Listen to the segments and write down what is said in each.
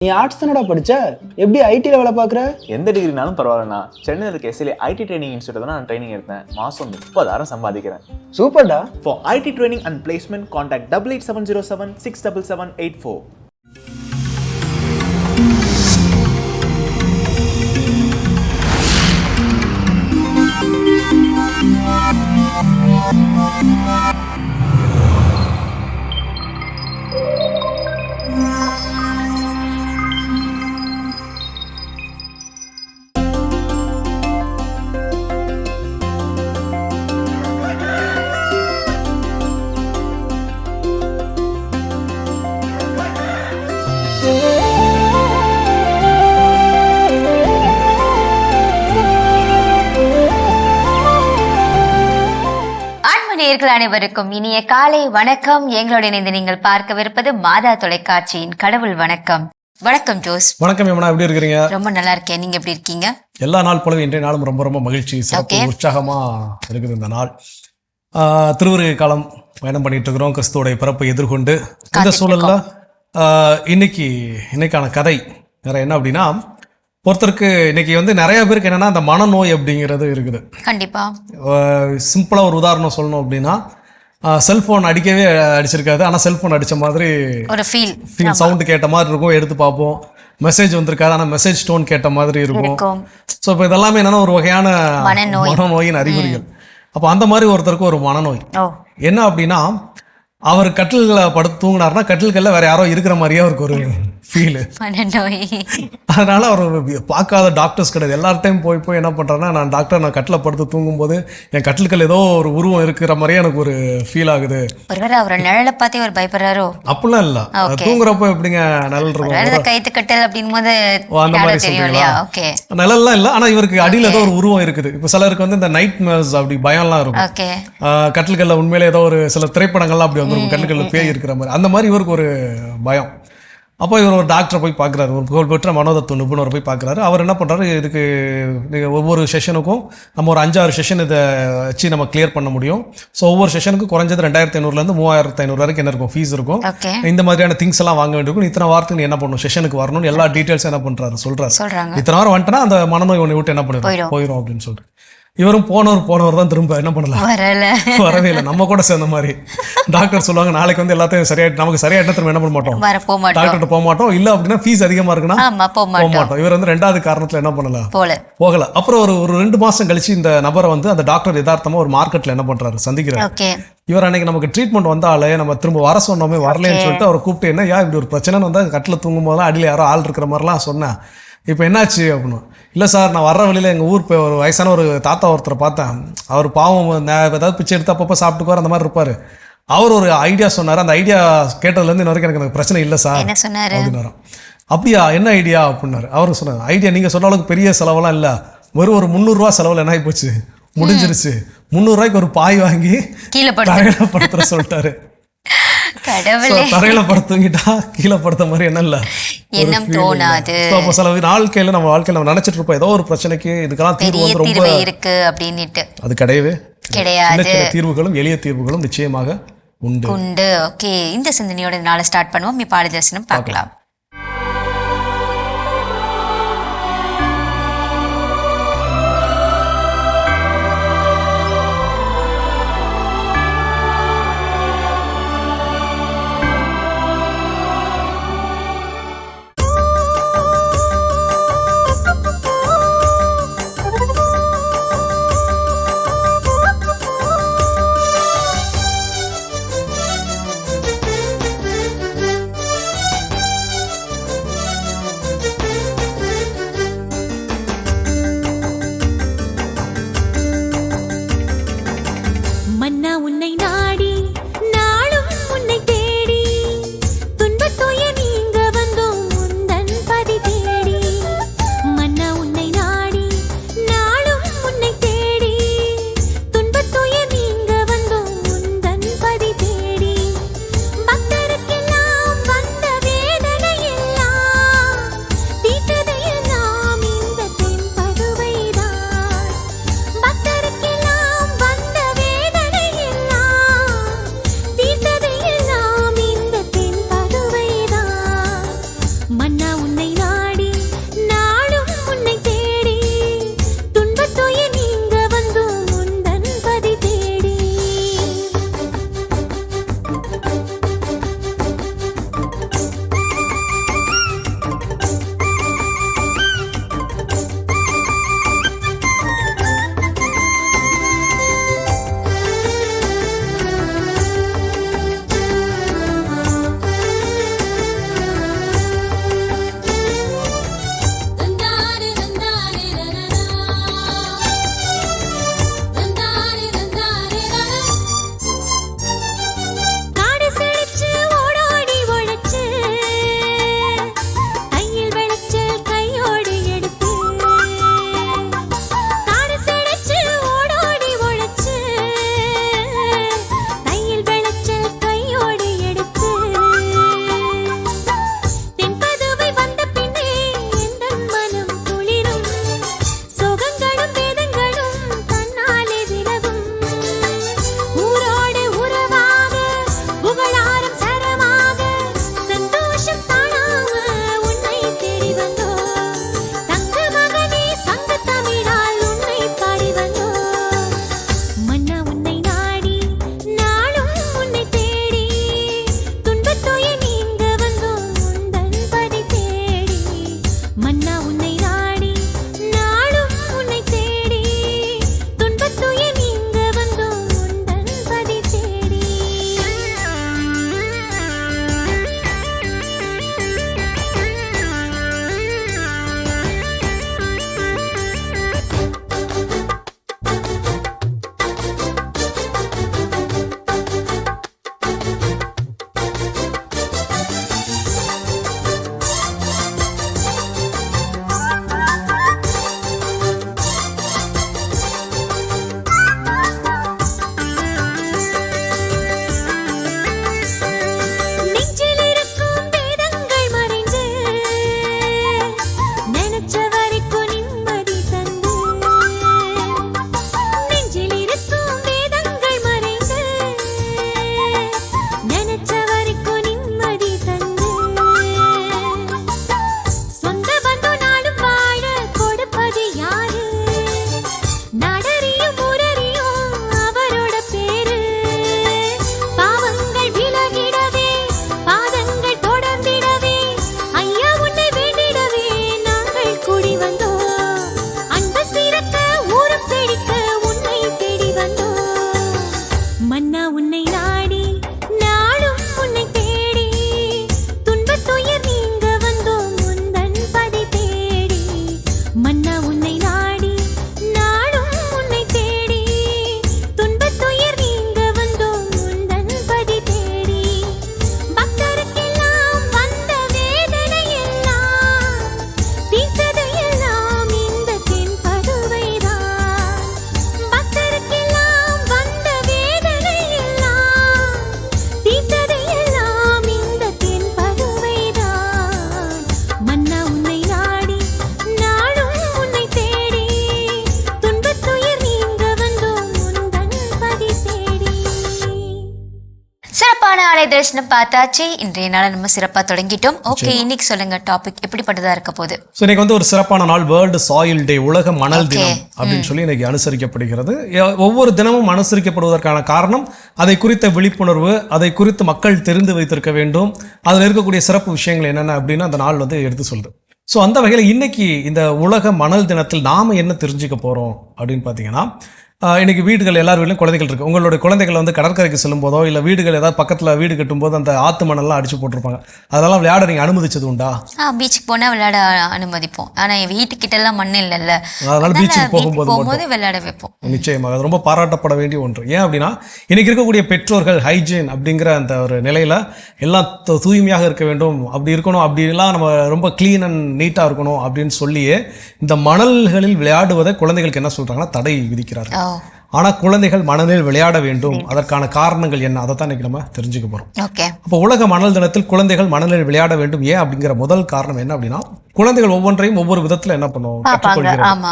நீ ஆர்ட்ஸ் தானடா படிச்ச, எப்படி ஐடில வேலை பார்க்குற? எந்த டிகிரினாலும் பரவாயில்லண்ணா. சென்னையில் இருக்க எஸ்எல்ஏ ஐடி ட்ரைனிங் இன்ஸ்டியூட் தான் நான் ட்ரைனிங் எடுத்தேன். மாதம் 30,000 சம்பாதிக்கிறேன். சூப்பர்டா. For IT training and placement, contact 88707 67784. நேயர்கள் அனைவருக்கும் இனிய காலை வணக்கம். எங்களோட இணைந்து நீங்கள் பார்க்கவிருப்பது மாதா தொலைக்காட்சியின் கடவுள் வணக்கம். வணக்கம் ஜோஸ். வணக்கம் யமுனா, எப்படி இருக்கிறீங்க? ரொம்ப நல்லா இருக்கேன், நீங்க எப்படி இருக்கீங்க? எல்லா நாள் போலவே இன்றைய நாளும் ரொம்ப ரொம்ப மகிழ்ச்சி, சிறப்பு, உற்சாகமா இருக்குது இந்த நாள். திருவருகை காலம் பயணம் பண்ணிட்டு இருக்கிறோம், கிறிஸ்துவோடைய பிறப்பை எதிர்கொண்டு. இந்த சூழல்ல இன்னைக்கான கதை வேற என்ன அப்படின்னா, ஒருத்தருக்கு இன்னைக்கு நிறைய பேருக்கு என்னன்னா அந்த மனநோய் அப்படிங்கிறது இருக்குது. கண்டிப்பா. சிம்பிளா ஒரு உதாரணம் சொல்லணும் அப்படின்னா, செல்போன் அடிக்கவே அடிச்சிருக்காது, ஆனா செல்போன் அடிச்ச மாதிரி ஒரு ஃபீல் சவுண்ட் கேட்ட மாதிரி இருக்கும். எடுத்து பார்ப்போம், மெசேஜ் வந்திருக்காது, ஆனா மெசேஜ் டோன் கேட்ட மாதிரி இருக்கும். ஸோ இப்போ இதெல்லாமே என்னன்னா ஒரு வகையான மனநோயின் அறிகுறிகள். அப்போ அந்த மாதிரி ஒருத்தருக்கு ஒரு மனநோய் என்ன அப்படின்னா, அவர் கட்டில்ல படுத்து தூங்கினார்னா கட்டில்கள்ல வேற யாரோ இருக்கிற மாதிரியே அவருக்கு ஒரு ஃபீலு. அதனால அவர் பார்க்காத டாக்டர்ஸ் கிடையாது. எல்லார்ட்டையும் போய் என்ன பண்றாருன்னா, நான் டாக்டர், நான் கட்டில படுத்து தூங்கும்போது என் கட்டில்கள் ஏதோ ஒரு உருவம் இருக்கிற மாதிரியே எனக்கு ஒரு ஃபீல் ஆகுது. நிழலை பார்த்தே அவர் பயப்படுறாரோ? அப்படிலாம் இல்ல, தூங்குறப்ப எப்படிங்க நிழல் இருக்கும், கைத்து கட்டல் அப்படின்னு போது அந்த மாதிரி சொல்றீங்களா? நிழல்லாம் இல்ல, ஆனா இவருக்கு அடியில ஏதோ ஒரு உருவம் இருக்குது. இப்ப சிலருக்கு இந்த நைட் மேர்ஸ் அப்படி பயம்லாம் இருக்கும். கட்டில்கள்ல உண்மையிலே ஏதோ ஒரு சில திரைப்படங்கள்லாம் அப்படி வந்துருக்கும், கட்டில்கள்ல பேய் இருக்கிற மாதிரி. அந்த மாதிரி இவருக்கு ஒரு பயம். அப்போ இவர் ஒரு டாக்டரை போய் பார்க்குறாரு, ஒரு புகழ்பெற்ற மனோதத்துவ நிபுணரை போய் பார்க்குறாரு. அவர் என்ன பண்ணுறாரு, இதுக்கு ஒவ்வொரு செஷனுக்கும் நம்ம ஒரு 5-6 செஷன் இதை வச்சு நம்ம கிளியர் பண்ண முடியும். ஸோ ஒவ்வொரு செஷனுக்கும் குறைஞ்சது 2,500 3,500 வரைக்கும் என்ன இருக்கும், ஃபீஸ் இருக்கும். இந்த மாதிரியான திங்ஸ் எல்லாம் வாங்க வேண்டியிருக்கும். இத்தனை வாரத்துக்கு நீ என்ன பண்ணணும், செஷனுக்கு வரணும்னு எல்லா டீட்டெயில்ஸ் என்ன பண்ணுறாரு சொல்கிறாரு. இத்தனை வாரம் வந்துட்டேன்னா அந்த மனநோய் ஒன்று விட்டு என்ன பண்ணிடும், போயிடும் அப்படின்னு சொல்லிட்டு. இவரும் போனவர் தான் திரும்ப என்ன பண்ணலாம், வரவே இல்லை. நம்ம கூட சேர்ந்த மாதிரி டாக்டர் சொல்லுவாங்க, நாளைக்கு எல்லாத்தையும் சரியாயிட்டு, நமக்கு சரியாயிட்டா திரும்ப என்ன பண்ண மாட்டோம், டாக்டர்கிட்ட போக மாட்டோம். இல்ல அப்படின்னா ஃபீஸ் அதிகமா இருக்குன்னா போக மாட்டோம். இவர் 2வது காரணத்துல என்ன பண்ணல, போகல. அப்புறம் ஒரு 2 மாசம் கழிச்சு இந்த நபரை அந்த டாக்டர் யதார்த்தமா ஒரு மார்க்கெட்ல என்ன பண்றாரு, சந்திக்கிறாரு. இவர் அன்னைக்கு நமக்கு ட்ரீட்மெண்ட் வந்தாலே நம்ம திரும்ப வர சொன்னோமே வரலன்னு சொல்லிட்டு அவரை கூப்பிட்டு, என்ன இப்படி ஒரு பிரச்சனை வந்தா கட்டில தூங்கும் போதெல்லாம் அடியில் யாரோ ஆள் இருக்கிற மாதிரிலாம் சொன்னேன், இப்போ என்னாச்சு அப்படின்னு. இல்லை சார், நான் வர்ற வழியில் எங்கள் ஊர் ஒரு வயசான ஒரு தாத்தா ஒருத்தரை பார்த்தேன். அவர் பாவம் ஏதாவது பிச்சை எடுத்து அப்பப்போ சாப்பிட்டுக்குவார், அந்த மாதிரி இருப்பார். அவர் ஒரு ஐடியா சொன்னார். அந்த ஐடியா கேட்டதுலேருந்து இன்ன வரைக்கும் எனக்கு பிரச்சனை இல்லை சார் அப்படின்னாரு. அப்படியா, என்ன ஐடியா அப்படின்னாரு. அவரு சொன்னார், ஐடியா நீங்கள் சொன்ன அளவுக்கு பெரிய செலவெல்லாம் இல்லை, ஒரு 300 ரூபா செலவில் என்ன ஆகி போச்சு, முடிஞ்சிருச்சு. 300 ரூபாய்க்கு ஒரு பாய் வாங்கி கீழே படுத்துற சொல்லிட்டாரு. தரையில படுத்துங்கிட்டா கீழே படுத்த மாதிரி என்ன இல்ல எண்ணம் தோணாது. சில வாழ்க்கையில நம்ம நினைச்சிட்டு இருப்போம் ஏதோ ஒரு பிரச்சனைக்கு இதுக்கெல்லாம் தீர்வு ரொம்ப இருக்கு அப்படின்னுட்டு. அது கிடையாது. தீர்வுகளும் எளிய தீர்வுகளும் நிச்சயமாக உண்டு. ஓகே, இந்த சிந்தனையோட நாளை ஸ்டார்ட் பண்ணுவோம். பாடி தரிசனம் பார்க்கலாம். தரிசனம் பார்த்தாச்சு. இன்றைய நாளை நம்ம சிறப்பா தொடங்கிட்டோம். ஓகே, இன்னைக்கு சொல்லுங்க டாபிக் எப்படிப்பட்டதா இருக்க போகுது? ஸோ இன்னைக்கு வந்து ஒரு சிறப்பான நாள், வேர்ல்டு சாயில் டே, உலக மணல் தினம் அப்படின்னு சொல்லி இன்னைக்கு அனுசரிக்கப்படுகிறது. ஒவ்வொரு தினமும் அனுசரிக்கப்படுவதற்கான காரணம் அதை குறித்த விழிப்புணர்வு, அதை குறித்து மக்கள் தெரிந்து வைத்திருக்க வேண்டும், அதில் இருக்கக்கூடிய சிறப்பு விஷயங்கள் என்னென்ன அப்படின்னு அந்த நாள் வந்து எடுத்து சொல்லுது. ஸோ அந்த வகையில் இன்னைக்கு இந்த உலக மணல் தினத்தில் நாம் என்ன தெரிஞ்சுக்க போகிறோம் அப்படின்னு பார்த்தீங்கன்னா, இன்னைக்கு வீடுகள் எல்லார் வீட்லையும் குழந்தைகள் இருக்குது. உங்களுடைய குழந்தைகள் வந்து கடற்கரைக்கு செல்லும் போதோ இல்லை வீடுகள் ஏதாவது பக்கத்தில் வீடு கட்டும்போது அந்த ஆற்று மணல்லாம் அடிச்சு போட்டிருப்பாங்க. அதெல்லாம் விளையாட நீங்கள் அனுமதிச்சது உண்டா? பீச்சுக்கு போனால் விளையாட அனுமதிப்போம். ஆனால் என் வீட்டுக்கிட்டலாம் மண் இல்லைல்ல, அதனால பீச்சுக்கு போகும்போது விளையாட வைப்போம். நிச்சயமாக அது ரொம்ப பாராட்டப்பட வேண்டிய ஒன்று. ஏன் அப்படின்னா இன்னைக்கு இருக்கக்கூடிய பெற்றோர்கள் ஹைஜீன் அப்படிங்கிற அந்த ஒரு நிலையில் எல்லாம் தூய்மையாக இருக்க வேண்டும், அப்படி இருக்கணும், அப்படிலாம் நம்ம ரொம்ப க்ளீன் அண்ட் நீட்டாக இருக்கணும் அப்படின்னு சொல்லியே இந்த மணல்களில் விளையாடுவதை குழந்தைகளுக்கு என்ன சொல்கிறாங்கன்னா தடை விதிக்கிறார்கள். ஆனால் குழந்தைகள் மணலில் விளையாட வேண்டும், அதற்கான காரணங்கள் என்ன, அதை தான் இன்னைக்கு நம்ம தெரிஞ்சுக்க போகிறோம். அப்போ உலக மணல் தினத்தில் குழந்தைகள் மணலில் விளையாட வேண்டும் ஏன் அப்படிங்கிற முதல் காரணம் என்ன அப்படின்னா, குழந்தைகள் ஒவ்வொன்றையும் ஒவ்வொரு விதத்தில் என்ன பண்ணுவோம், கற்றுக்கொள்கிறோம்.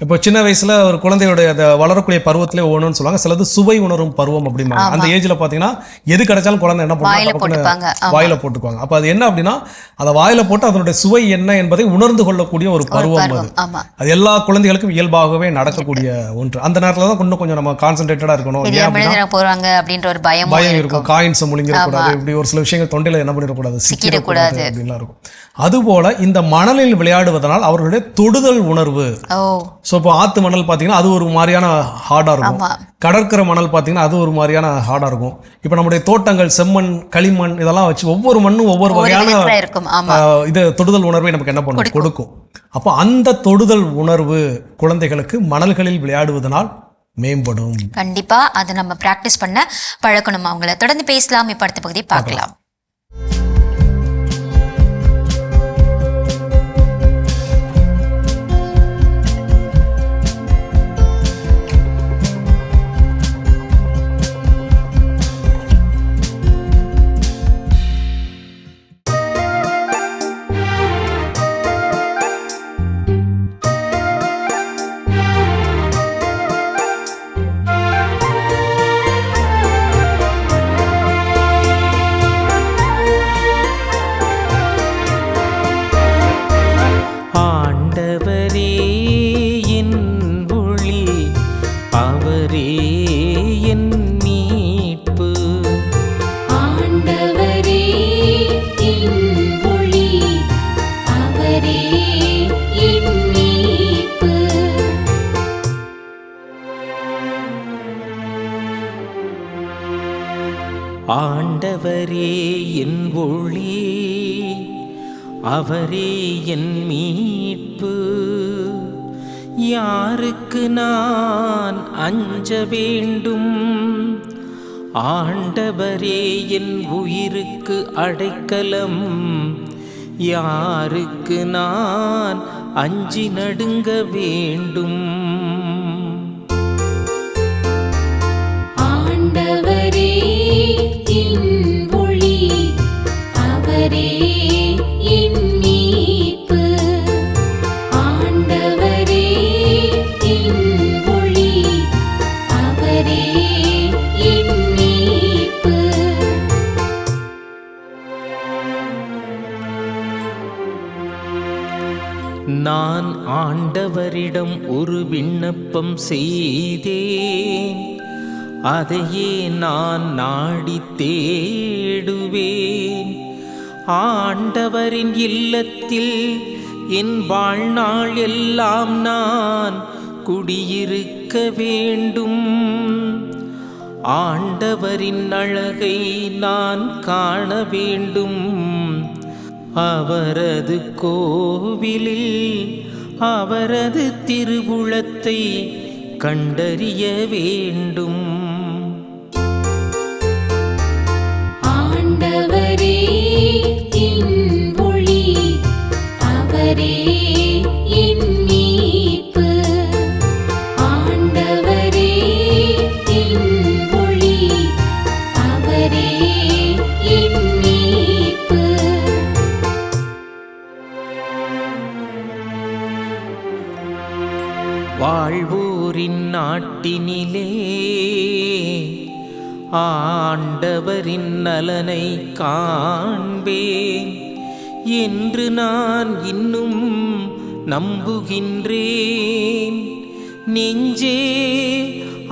இப்போ சின்ன வயசுல ஒரு குழந்தையோட அந்த வளரக்கூடிய பருவத்திலே ஒவ்வொன்றுன்னு சொல்லுவாங்க. சிலது சுவை உணரும் பருவம் அப்படிம்பாங்க. அந்த ஏஜ்ல பாத்தீங்கன்னா எது கிடைச்சாலும் குழந்தை என்ன பண்ணுவாங்க, வாயில போட்டுக்குவாங்க. அப்ப அது என்ன அப்படின்னா, அதை வாயில போட்டு அதனுடைய சுவை என்ன என்பதை உணர்ந்து கொள்ளக்கூடிய ஒரு பருவம் அது. அது எல்லா குழந்தைகளுக்கும் இயல்பாகவே நடக்கக்கூடிய ஒன்று. அந்த நேரத்துல தான் கொஞ்சம் நம்ம கான்சென்ட்ரேட்டடா இருக்கணும். போறாங்க அப்படின்ற ஒரு பயம் இருக்கும். காயின்ஸ் முழுங்கிடக்கூடாது, இப்படி ஒரு சில விஷயங்கள் தொண்டையில என்ன பண்ணிடக்கூடாது, சிக்கிடக்கூடாது அப்படின்லாம் இருக்கும். அதுபோல இந்த மணலில் விளையாடுவதனால் அவர்களுடைய தொடுதல் உணர்வு. ஸோ இப்போ ஆற்று மணல் பார்த்தீங்கன்னா அது ஒரு மாதிரியான ஹார்டாக இருக்கும், கடற்கரை மணல் பார்த்தீங்கன்னா அது ஒரு மாதிரியான ஹார்டாக இருக்கும். இப்போ நம்முடைய தோட்டங்கள் செம்மண், களிமண் இதெல்லாம் வச்சு ஒவ்வொரு மண்ணும் ஒவ்வொரு வகையான இது தொடுதல் உணர்வை நமக்கு என்ன பண்ணும், கொடுக்கும். அப்போ அந்த தொடுதல் உணர்வு குழந்தைகளுக்கு மணல்களில் விளையாடுவதனால் மேம்படும். கண்டிப்பா அதை நம்ம பிராக்டிஸ் பண்ண பழக்கணும். அவங்கள தொடர்ந்து பேசலாம். இப்ப அடுத்த பகுதியை பார்க்கலாம். ஆண்டவரே என் ஒளி, அவரே என் மீட்பு, யாருக்கு நான் அஞ்ச வேண்டும்? ஆண்டவரே என் உயிருக்கு அடைக்கலம், யாருக்கு நான் அஞ்சி நடுங்க வேண்டும்? ஆண்டவரே என் ஒளி, அவரே என் மீட்பு, ஆண்டவரே என் ஒளி, அவரே என் மீட்பு. நான் ஆண்டவரிடம் ஒரு விண்ணப்பம் செய்தேன், அதையே நான் நாடி தேடுவேன். ஆண்டவரின் இல்லத்தில் என் வாழ்நாள் எல்லாம் நான் குடியிருக்க வேண்டும். ஆண்டவரின் அழகை நான் காண வேண்டும். அவரது கோவிலில் அவரது திருவுளத்தை கண்டறிய வேண்டும். ஆண்டவரே என் ஒளி, அவரே என் மீட்பு, ஆண்டவரே என் ஒளி, அவரே என் மீட்பு. வாழ்வோரின் நாட்டினிலே ஆண்டவரின் நலனை காண்பேன் என்று நான் இன்னும் நம்புகின்றேன். நெஞ்சே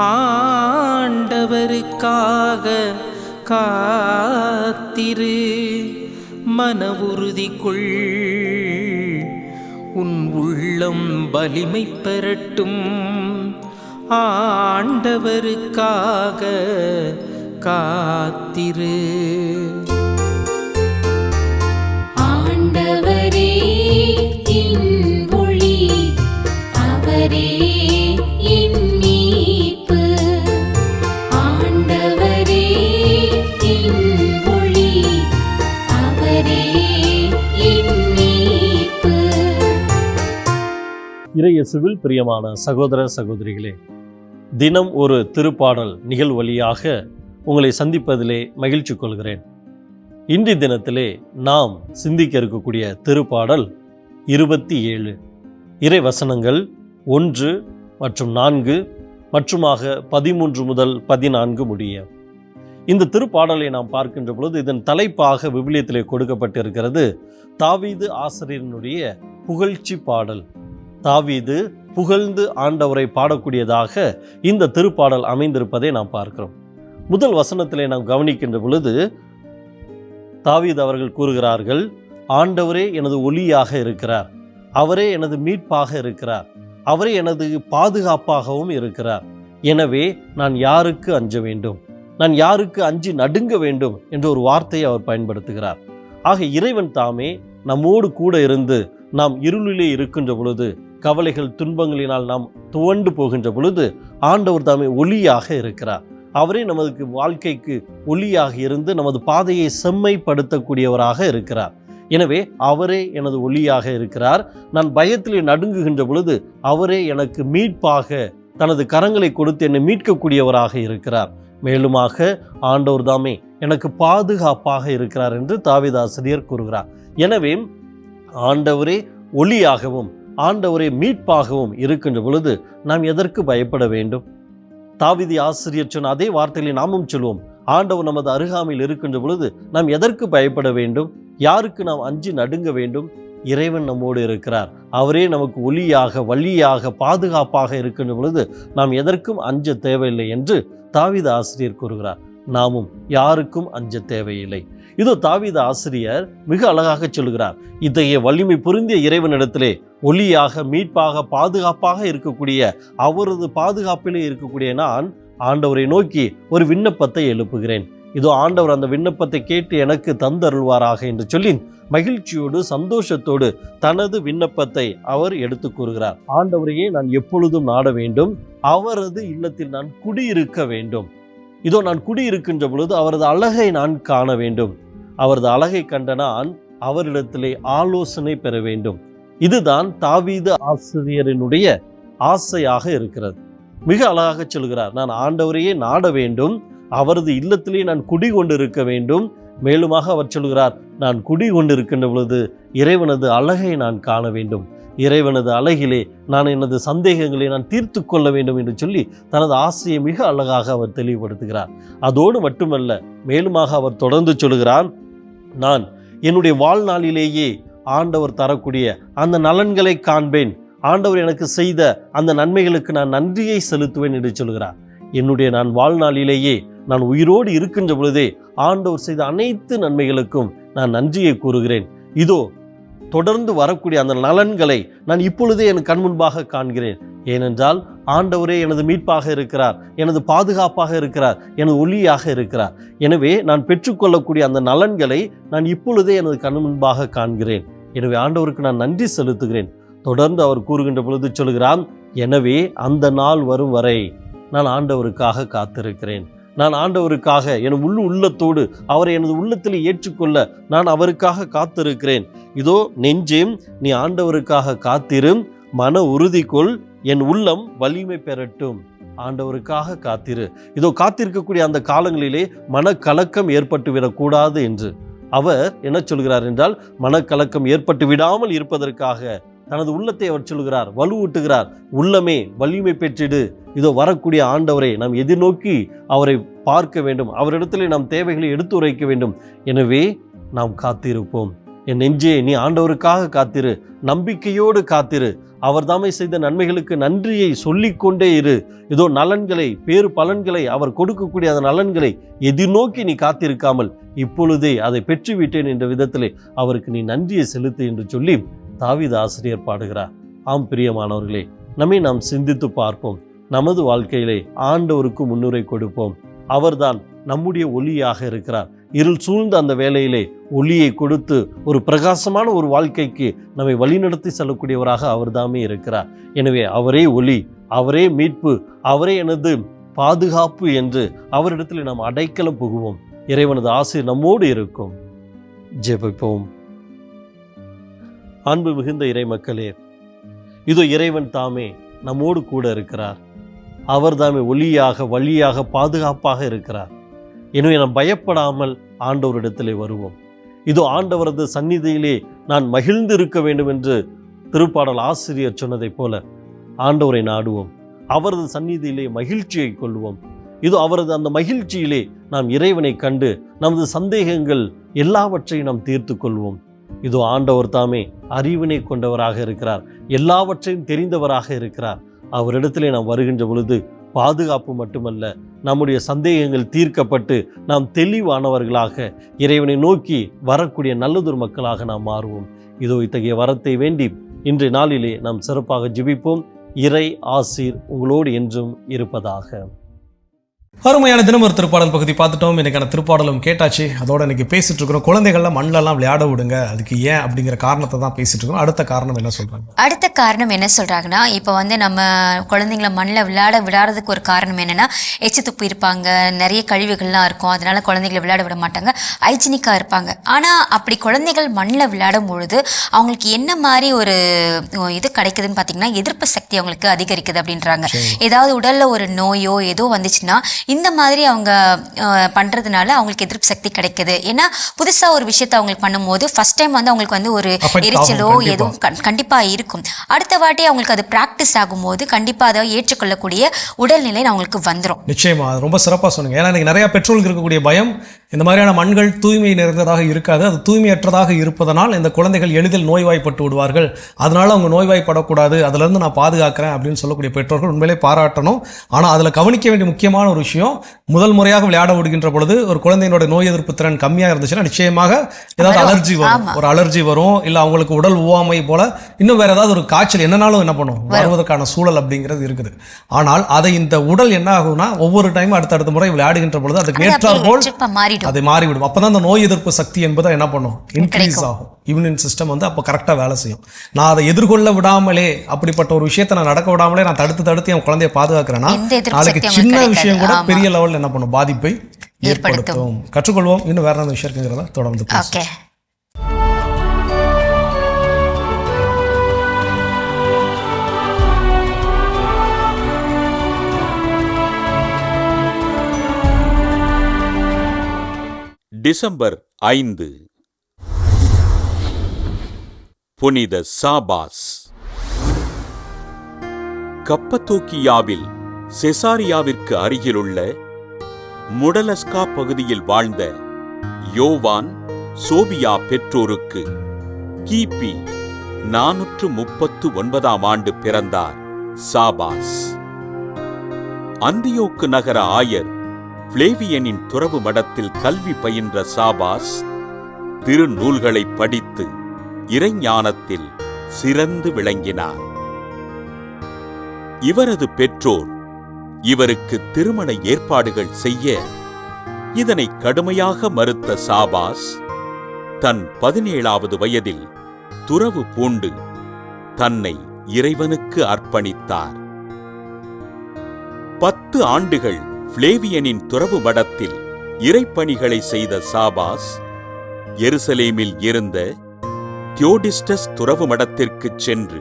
ஆண்டவருக்காக காத்திரு, மன உறுதி கொள், உன் உள்ளம் வலிமை பெறட்டும். ஆண்டவருக்காக காத்திரு. ஆண்டவரே என் ஒளி, அவரே என் மீட்பு. ஆண்டவரே என் ஒளி, அவரே என் மீட்பு. இறையேசுவில் பிரியமான சகோதர சகோதரிகளே, தினம் ஒரு திருப்பாடல் நிகழ்வு வழியாக உங்களை சந்திப்பதிலே மகிழ்ச்சி கொள்கிறேன். இன்றைய தினத்திலே நாம் சிந்திக்க இருக்கக்கூடிய திருப்பாடல் 27. இறை வசனங்கள் 1 மற்றும் 4 மற்றுமாக 13 முதல் 14 முடிய. இந்த திருப்பாடலை நாம் பார்க்கின்ற பொழுது இதன் தலைப்பாக விவிலியத்திலே கொடுக்கப்பட்டிருக்கிறது தாவீது ஆசிரியனுடைய புகழ்ச்சி பாடல். தாவீது புகழ்ந்து ஆண்டவரை பாடக்கூடியதாக இந்த திருப்பாடல் அமைந்திருப்பதை நாம் பார்க்கிறோம். முதல் வசனத்திலே நாம் கவனிக்கின்ற பொழுது தாவீது அவர்கள் கூறுகிறார்கள், ஆண்டவரே எனது ஒளியாக இருக்கிறார், அவரே எனது மீட்பாக இருக்கிறார், அவரே எனது பாதுகாப்பாகவும் இருக்கிறார். எனவே நான் யாருக்கு அஞ்ச வேண்டும், நான் யாருக்கு அஞ்சி நடுங்க வேண்டும் என்ற ஒரு வார்த்தையை அவர் பயன்படுத்துகிறார். ஆக இறைவன் தாமே நம்மோடு கூட இருந்து நாம் இருளிலே இருக்கின்ற பொழுது, கவலைகள் துன்பங்களினால் நாம் துவண்டு போகின்ற பொழுது ஆண்டவர் தாமே ஒளியாக இருக்கிறார். அவரே நமது வாழ்க்கைக்கு ஒளியாக இருந்து நமது பாதையை செம்மைப்படுத்தக்கூடியவராக இருக்கிறார். எனவே அவரே எனது ஒளியாக இருக்கிறார். நான் பயத்திலே நடுங்குகின்ற பொழுது அவரே எனக்கு மீட்பாக தனது கரங்களை கொடுத்து என்னை மீட்கக்கூடியவராக இருக்கிறார். மேலுமாக ஆண்டவர் தாமே எனக்கு பாதுகாப்பாக இருக்கிறார் என்று தாவீது ஆசிரியர் கூறுகிறார். எனவே ஆண்டவரே ஒளியாகவும் ஆண்டவரே மீட்பாகவும் இருக்கின்ற பொழுது நாம் எதற்கு பயப்பட வேண்டும்? தாவீது ஆசிரியர் சொன்ன அதே வார்த்தைகளை நாமும் சொல்வோம். ஆண்டவர் நமது அருகாமையில் இருக்கின்ற பொழுது நாம் எதற்கு பயப்பட வேண்டும்? யாருக்கு நாம் அஞ்சி நடுங்க வேண்டும்? இறைவன் நம்மோடு இருக்கிறார். அவரே நமக்கு ஒளியாக வழியாக பாதுகாப்பாக இருக்கின்ற பொழுது நாம் எதற்கும் அஞ்ச தேவையில்லை என்று தாவீது ஆசிரியர் கூறுகிறார். நாமும் யாருக்கும் அஞ்ச தேவையில்லை. இதோ தாவீது ஆசிரியர் மிக அழகாக சொல்கிறார், இத்தகைய வலிமை பொருந்திய இறைவனிடத்திலே ஒளியாக மீட்பாக பாதுகாப்பாக இருக்கக்கூடிய அவரது பாதுகாப்பிலே இருக்கக்கூடிய நான் ஆண்டவரை நோக்கி ஒரு விண்ணப்பத்தை எழுப்புகிறேன். இதோ ஆண்டவர் அந்த விண்ணப்பத்தை கேட்டு எனக்கு தந்தருள்வாராக என்று சொல்லி மகிழ்ச்சியோடு சந்தோஷத்தோடு தனது விண்ணப்பத்தை அவர் எடுத்து கூறுகிறார். ஆண்டவரையே நான் எப்பொழுதும் நாட வேண்டும், அவரது இல்லத்தில் நான் குடியிருக்க வேண்டும். இதோ நான் குடியிருக்கின்ற பொழுது அவரது அழகை நான் காண வேண்டும். அவரது அழகை கண்ட நான் அவரிடத்திலே ஆலோசனை பெற வேண்டும். இதுதான் தாவீது ஆசிரியரினுடைய ஆசையாக இருக்கிறது. மிக அழகாக சொல்கிறார், நான் ஆண்டவரையே நாட வேண்டும், அவரது இல்லத்திலே நான் குடிகொண்டிருக்க வேண்டும். மேலுமாக அவர் சொல்கிறார், நான் குடிகொண்டிருக்கின்ற பொழுது இறைவனது அழகை நான் காண வேண்டும், இறைவனது அழகிலே நான் எனது சந்தேகங்களை நான் தீர்த்து கொள்ள வேண்டும் என்று சொல்லி தனது ஆசையை மிக அழகாக அவர் தெளிவுபடுத்துகிறார். அதோடு மட்டுமல்ல, மேலுமாக அவர் தொடர்ந்து சொல்கிறார், நான் என்னுடைய வாழ்நாளிலேயே ஆண்டவர் தரக்கூடிய அந்த நலன்களை காண்பேன், ஆண்டவர் எனக்கு செய்த அந்த நன்மைகளுக்கு நான் நன்றியை செலுத்துவேன் என்று சொல்கிறார். என்னுடைய நான் வாழ்நாளிலேயே நான் உயிரோடு இருக்கின்ற பொழுதே ஆண்டவர் செய்த அனைத்து நன்மைகளுக்கும் நான் நன்றியை கூறுகிறேன். இதோ தொடர்ந்து வரக்கூடிய அந்த நலன்களை நான் இப்பொழுதே என் கண் முன்பாக காண்கிறேன். ஏனென்றால் ஆண்டவரே எனது மீட்பாக இருக்கிறார், எனது பாதுகாப்பாக இருக்கிறார், எனது ஒளியாக இருக்கிறார். எனவே நான் பெற்றுக்கொள்ளக்கூடிய அந்த நலன்களை நான் இப்பொழுதே எனது கண் முன்பாக காண்கிறேன். எனவே ஆண்டவருக்கு நான் நன்றி செலுத்துகிறேன். தொடர்ந்து அவர் கூறுகின்ற பொழுது சொல்கிறான், எனவே அந்த நாள் வரும் வரை நான் ஆண்டவருக்காக காத்திருக்கிறேன். நான் ஆண்டவருக்காக என் உள்ளத்தோடு அவரை எனது உள்ளத்தில் ஏற்றுக்கொள்ள நான் அவருக்காக காத்திருக்கிறேன். இதோ நெஞ்சே, நீ ஆண்டவருக்காக காத்திரும், மன உறுதி கொள், என் உள்ளம் வலிமை பெறட்டும். ஆண்டவருக்காக காத்திரு. இதோ காத்திருக்கக்கூடிய அந்த காலங்களிலே மனக்கலக்கம் ஏற்பட்டு விடக்கூடாது என்று அவர் என்ன சொல்கிறார் என்றால், மனக்கலக்கம் ஏற்பட்டு விடாமல் இருப்பதற்காக தனது உள்ளத்தை அவர் சொல்கிறார், வலுவூட்டுகிறார். உள்ளமே வலிமை பெற்றிடு, இதோ வரக்கூடிய ஆண்டவரை நாம் எதிர்நோக்கி அவரை பார்க்க வேண்டும், அவரிடத்திலே நாம் தேவைகளை எடுத்துரைக்க வேண்டும். எனவே நாம் காத்திருப்போம். என் நெஞ்சே, நீ ஆண்டவருக்காக காத்திரு, நம்பிக்கையோடு காத்திரு. அவர் தாமே செய்த நன்மைகளுக்கு நன்றியை சொல்லிக்கொண்டே இரு. இதோ நலன்களை, பேறு பலன்களை, அவர் கொடுக்கக்கூடிய அந்த நலன்களை எதிர்நோக்கி நீ காத்திருக்காமல் இப்பொழுதே அதை பெற்றுவிட்டேன் என்ற விதத்திலே அவருக்கு நீ நன்றியை செலுத்து என்று சொல்லி தாவீது ஆசிரியர் பாடுகிறார். ஆம் பிரியமானவர்களே, நம்மை நாம் சிந்தித்து பார்ப்போம். நமது வாழ்க்கையிலே ஆண்டவருக்கு முன்னுரை கொடுப்போம். அவர்தான் நம்முடைய ஒளியாக இருக்கிறார். இருள் சூழ்ந்த அந்த வேளையிலே ஒளியை கொடுத்து ஒரு பிரகாசமான ஒரு வாழ்க்கைக்கு நம்மை வழிநடத்தி செல்லக்கூடியவராக அவர்தாமே இருக்கிறார். எனவே அவரே ஒளி, அவரே மீட்பு, அவரே எனது பாதுகாப்பு என்று அவரிடத்தில் நாம் அடைக்கலம் புகுவோம். இறைவனது ஆசை நம்மோடு இருக்கும். ஜெபிப்போம். அன்பு மிகுந்த இறை மக்களே, இதோ இறைவன் தாமே நம்மோடு கூட இருக்கிறார். அவர் தாமே ஒளியாக, வழியாக, பாதுகாப்பாக இருக்கிறார். எனவே நாம் பயப்படாமல் ஆண்டவரிடத்திலே வருவோம். இதோ ஆண்டவரது சந்நிதியிலே நான் மகிழ்ந்து இருக்க வேண்டும் என்று திருப்பாடல் ஆசிரியர் சொன்னதைப் போல ஆண்டவரை நாடுவோம். அவரது சந்நிதியிலே மகிழ்ச்சியை கொள்வோம். இதோ அவரது அந்த மகிழ்ச்சியிலே நாம் இறைவனை கண்டு நமது சந்தேகங்கள் எல்லாவற்றையும் நாம் தீர்த்து கொள்வோம். இதோ ஆண்டவர் தாமே அறிவினை கொண்டவராக இருக்கிறார், எல்லாவற்றையும் தெரிந்தவராக இருக்கிறார். அவரிடத்திலே நாம் வருகின்ற பொழுது பாதுகாப்பு மட்டுமல்ல, நம்முடைய சந்தேகங்கள் தீர்க்கப்பட்டு நாம் தெளிவானவர்களாக இறைவனை நோக்கி வரக்கூடிய நல்லதொரு மக்களாக நாம் மாறுவோம். இதோ இத்தகைய வரத்தை வேண்டி இன்றைய நாளிலே நாம் சிறப்பாக ஜெபிப்போம். இறை ஆசீர் உங்களோடு என்றும் இருப்பதாக. அருமையான தினம் ஒரு திருப்பாடல் பகுதி பார்த்துட்டோம். இன்னைக்கான திருப்பாடலும் கேட்டாச்சு. அதோட இன்னைக்கு பேசிட்டு இருக்கிறோம், குழந்தைகள்லாம் மண்ணிலெல்லாம் விளையாட விடுங்க. அதுக்கு ஏன் அப்படிங்கிற காரணத்தை தான் பேசிட்டு இருக்கோம். அடுத்த காரணம் என்ன சொல்றாங்க? அடுத்த காரணம் என்ன சொல்றாங்கன்னா, இப்போ நம்ம குழந்தைங்கள மண்ணில் விளையாடுறதுக்கு ஒரு காரணம் என்னன்னா, எச்சு துப்பு இருப்பாங்க, நிறைய கழிவுகள்லாம் இருக்கும், அதனால குழந்தைகளை விளையாட விட மாட்டாங்க, ஹைஜீனிக்காக இருப்பாங்க. ஆனால் அப்படி குழந்தைகள் மண்ணில் விளையாடும் பொழுது அவங்களுக்கு என்ன மாதிரி ஒரு இது கிடைக்குதுன்னு பார்த்தீங்கன்னா, எதிர்ப்பு சக்தி அவங்களுக்கு அதிகரிக்குது அப்படின்றாங்க. ஏதாவது உடல்ல ஒரு நோயோ ஏதோ வந்துச்சுன்னா இந்த மாதிரி அவங்க பண்றதுனால அவங்களுக்கு எதிர்ப்பு சக்தி கிடைக்குது. ஏன்னா புதுசா ஒரு விஷயத்தை அவங்களுக்கு பண்ணும்போது ஃபர்ஸ்ட் டைம் அவங்களுக்கு ஒரு எரிச்சலோ ஏதோ கண்டிப்பா இருக்கும். அடுத்த வாட்டி அவங்களுக்கு அது பிராக்டிஸ் ஆகும்போது கண்டிப்பா அதை ஏற்றுக்கொள்ளக்கூடிய உடல்நிலை அவங்களுக்கு வந்துடும். நிச்சயமா ரொம்ப சிறப்பா சொன்னீங்க. ஏன்னா இன்னைக்கு நிறைய பெற்றோர்களுக்கு இருக்கக்கூடிய பயம், இந்த மாதிரியான மண்கள் தூய்மை நிறைந்ததாக இருக்காது, அது தூய்மையற்றதாக இருப்பதனால் இந்த குழந்தைகள் எளிதில் நோய்வாய்ப்பட்டு விடுவார்கள், அதனால அவங்க நோய்வாய்ப்படக்கூடாது, அதுல இருந்து நான் பாதுகாக்கிறேன் அப்படின்னு சொல்லக்கூடிய பெற்றோர்கள் உண்மையிலே பாராட்டணும். ஆனா அதுல கவனிக்க வேண்டிய முக்கியமான ஒரு விஷயம், முதல் முறையாக விளையாட விடுகின்ற பொழுது ஒரு குழந்தையினோட நோய் எதிர்ப்பு திறன் கம்மியா இருந்துச்சுன்னா நிச்சயமாக ஏதாவது அலர்ஜி வரும், ஒரு அலர்ஜி வரும், இல்ல அவங்களுக்கு உடல் உவாமை போல இன்னும் வேற ஏதாவது ஒரு காய்ச்சல் என்னன்னாலும் என்ன பண்ணும் வருவதற்கான சூழல் அப்படிங்கிறது இருக்குது. ஆனால் அதை இந்த உடல் என்ன ஆகும்னா ஒவ்வொரு டைம் அடுத்தடுத்த முறை விளையாடுகின்ற பொழுது அதுக்கு ஏற்றால் போல் அதை மாறிவிடும். அப்பதான் அந்த நோய் எதிர்ப்பு சக்தி என்பதை என்ன பண்ணும், இன்க்ரீஸ் ஆகும். இம்யூன் சிஸ்டம் அப்ப கரெக்டா வேலை செய்யும். நான் அதை எதிர்கொள்ள விடாமலே, அப்படிப்பட்ட ஒரு விஷயத்தை நான் நடக்க விடாமலே நான் தடுத்து என் குழந்தைய பாதுகாக்கிறேன்னா நாளைக்கு சின்ன விஷயம் கூட பெரிய லெவல்ல என்ன பண்ணும், பாதிப்பை ஏற்படுத்தும். கற்றுக்கொள்வோம். இன்னும் வேற என்ன விஷயம் இருக்குங்கிறத தொடர்ந்து பேசுவோம். டிசம்பர் 5 புனித சாபாஸ். கப்பத்தோக்கியாவில் செசாரியாவிற்கு அருகிலுள்ள முடலஸ்கா பகுதியில் வாழ்ந்த யோவான் சோபியா பெற்றோருக்கு கிபி 439 ஆண்டு பிறந்தார் சாபாஸ். அந்தியோக்கு நகர ஆயர் பிளேவியனின் துறவு மடத்தில் கல்வி பயின்ற சாபாஸ் திருநூல்களை படித்து இறைஞானத்தில் சிறந்து விளங்கினார். இவரது பெற்றோர் இவருக்கு திருமண ஏற்பாடுகள் செய்ய இதனை கடுமையாக மறுத்த சாபாஸ் தன் 17வது வயதில் துறவு பூண்டு தன்னை இறைவனுக்கு அர்ப்பணித்தார். 10 ஆண்டுகள் பிளேவியனின் துறவு மடத்தில் இறைப்பணிகளை செய்த சாபாஸ் எருசலேமில் இருந்த தியோடிஸ்டஸ் துறவு மடத்திற்கு சென்று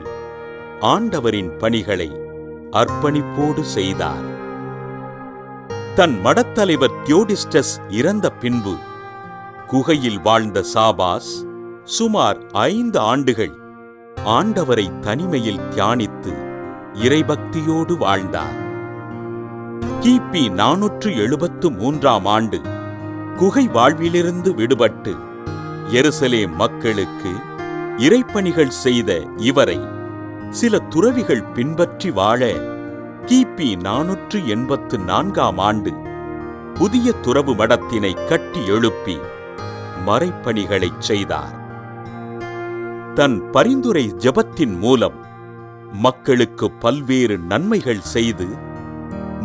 ஆண்டவரின் பணிகளை அர்ப்பணிப்போடு செய்தார். தன் மடத்தலைவர் தியோடிஸ்டஸ் இறந்த பின்பு குகையில் வாழ்ந்த சாபாஸ் சுமார் 5 ஆண்டுகள் ஆண்டவரை தனிமையில் தியானித்து இறைபக்தியோடு வாழ்ந்தார். கிபி 473ஆம் ஆண்டு குகை வாழ்விலிருந்து விடுபட்டு எருசலேம் மக்களுக்கு இறைப்பணிகள் செய்த இவரை சில துறவிகள் பின்பற்றி வாழ கிபி 484ஆம் ஆண்டு புதிய துறவு மடத்தினை கட்டி எழுப்பி மறைப்பணிகளைச் செய்தார். தன் பரிந்துரை ஜெபத்தின் மூலம் மக்களுக்கு பல்வேறு நன்மைகள் செய்து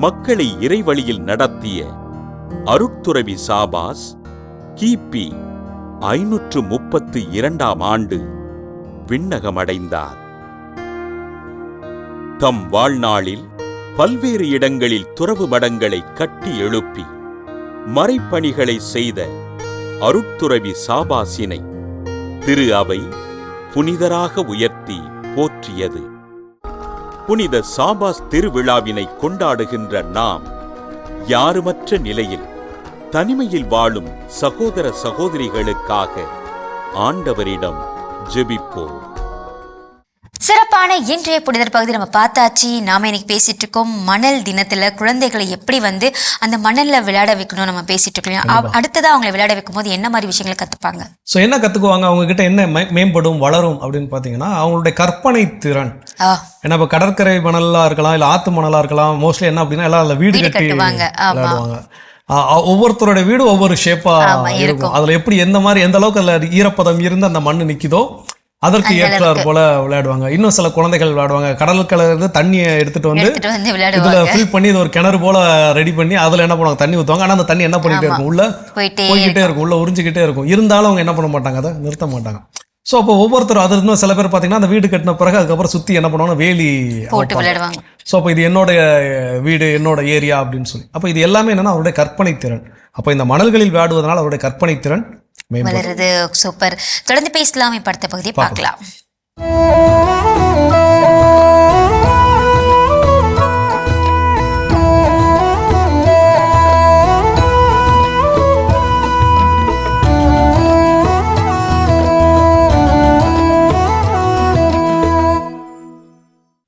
மக்களை இறைவழியில் நடத்திய அருட்துறவி சாபாஸ் கிபி 532ஆம் ஆண்டு விண்ணகமடைந்தார். தம் வாழ்நாளில் பல்வேறு இடங்களில் துறவு மடங்களை கட்டி எழுப்பி மறைப்பணிகளை செய்த அருட்துறவி சாபாசினை திரு அவை புனிதராக உயர்த்தி போற்றியது. புனித சாபாஸ் திருவிழாவினை கொண்டாடுகின்ற நாம் யாருமற்ற நிலையில் தனிமையில் வாழும் சகோதர சகோதரிகளுக்காக ஆண்டவரிடம் ஜெபிப்போம். சிறப்பான இன்றைய புனிதர் பகுதி நம்ம பார்த்தாச்சு. நாம இன்னைக்கு பேசிட்டு இருக்கோம் மணல் தினத்துல குழந்தைகளை எப்படி அந்த மணல்ல விளையாட வைக்கணும் நம்ம பேசிட்டு இருக்கோம். அடுத்ததா அவங்களை விளையாட வைக்கும் போது என்ன மாதிரி விஷயங்களை கத்துப்பாங்க? ஸோ என்ன கத்துக்குவாங்க, அவங்க கிட்ட என்ன மேம்படும் வளரும் அப்படின்னு பாத்தீங்கன்னா அவங்களுடைய கற்பனை திறன். ஏன்னா இப்ப கடற்கரை மணலா இருக்கலாம், இல்ல ஆத்து மணலா இருக்கலாம். மோஸ்ட்லி என்ன அப்படின்னா எல்லாம் அதுல வீடு கட்டி விளையாடுவாங்க. ஒவ்வொருத்தரோட வீடு ஒவ்வொரு ஷேப்பா இருக்கும். அதுல எப்படி எந்த அளவுக்கு அதுல ஈரப்பதம் இருந்து அந்த மண்ணு நிக்குதோ அதற்கு ஏற்றார் போல விளையாடுவாங்க. இன்னும் சில குழந்தைகள் விளையாடுவாங்க கடலுக்குள்ள இருந்து தண்ணியை எடுத்துட்டு வந்து இதுல ஃபில் பண்ணி இது ஒரு கிணறு போல ரெடி பண்ணி அதுல என்ன பண்ணுவாங்க, தண்ணி ஊற்றுவாங்க. ஆனா அந்த தண்ணி என்ன பண்ணிட்டே இருக்கும், உள்ள போய்கிட்டே இருக்கும், உள்ள உறிஞ்சிக்கிட்டே இருக்கும். இருந்தாலும் அவங்க என்ன பண்ண மாட்டாங்க, அதை நிறுத்த மாட்டாங்க. ஸோ அப்போ ஒவ்வொருத்தரும் அது இன்னும் சில பேர் பார்த்தீங்கன்னா அந்த வீடு கட்டின பிறகு அதுக்கப்புறம் சுற்றி என்ன பண்ணுவாங்க, வேலி போட்டு விளையாடுவாங்க. ஸோ அப்போ இது என்னோட வீடு, என்னோட ஏரியா அப்படின்னு சொல்லி. அப்போ இது எல்லாமே என்னன்னா அவருடைய கற்பனை திறன். அப்போ இந்த மணல்களில் விளையாடுவதனால் அவருடைய கற்பனை திறன் வளருது. சூப்பர். தொடர்ந்து பேசலாம். இப்ப அடுத்த பகுதி பார்க்கலாம்.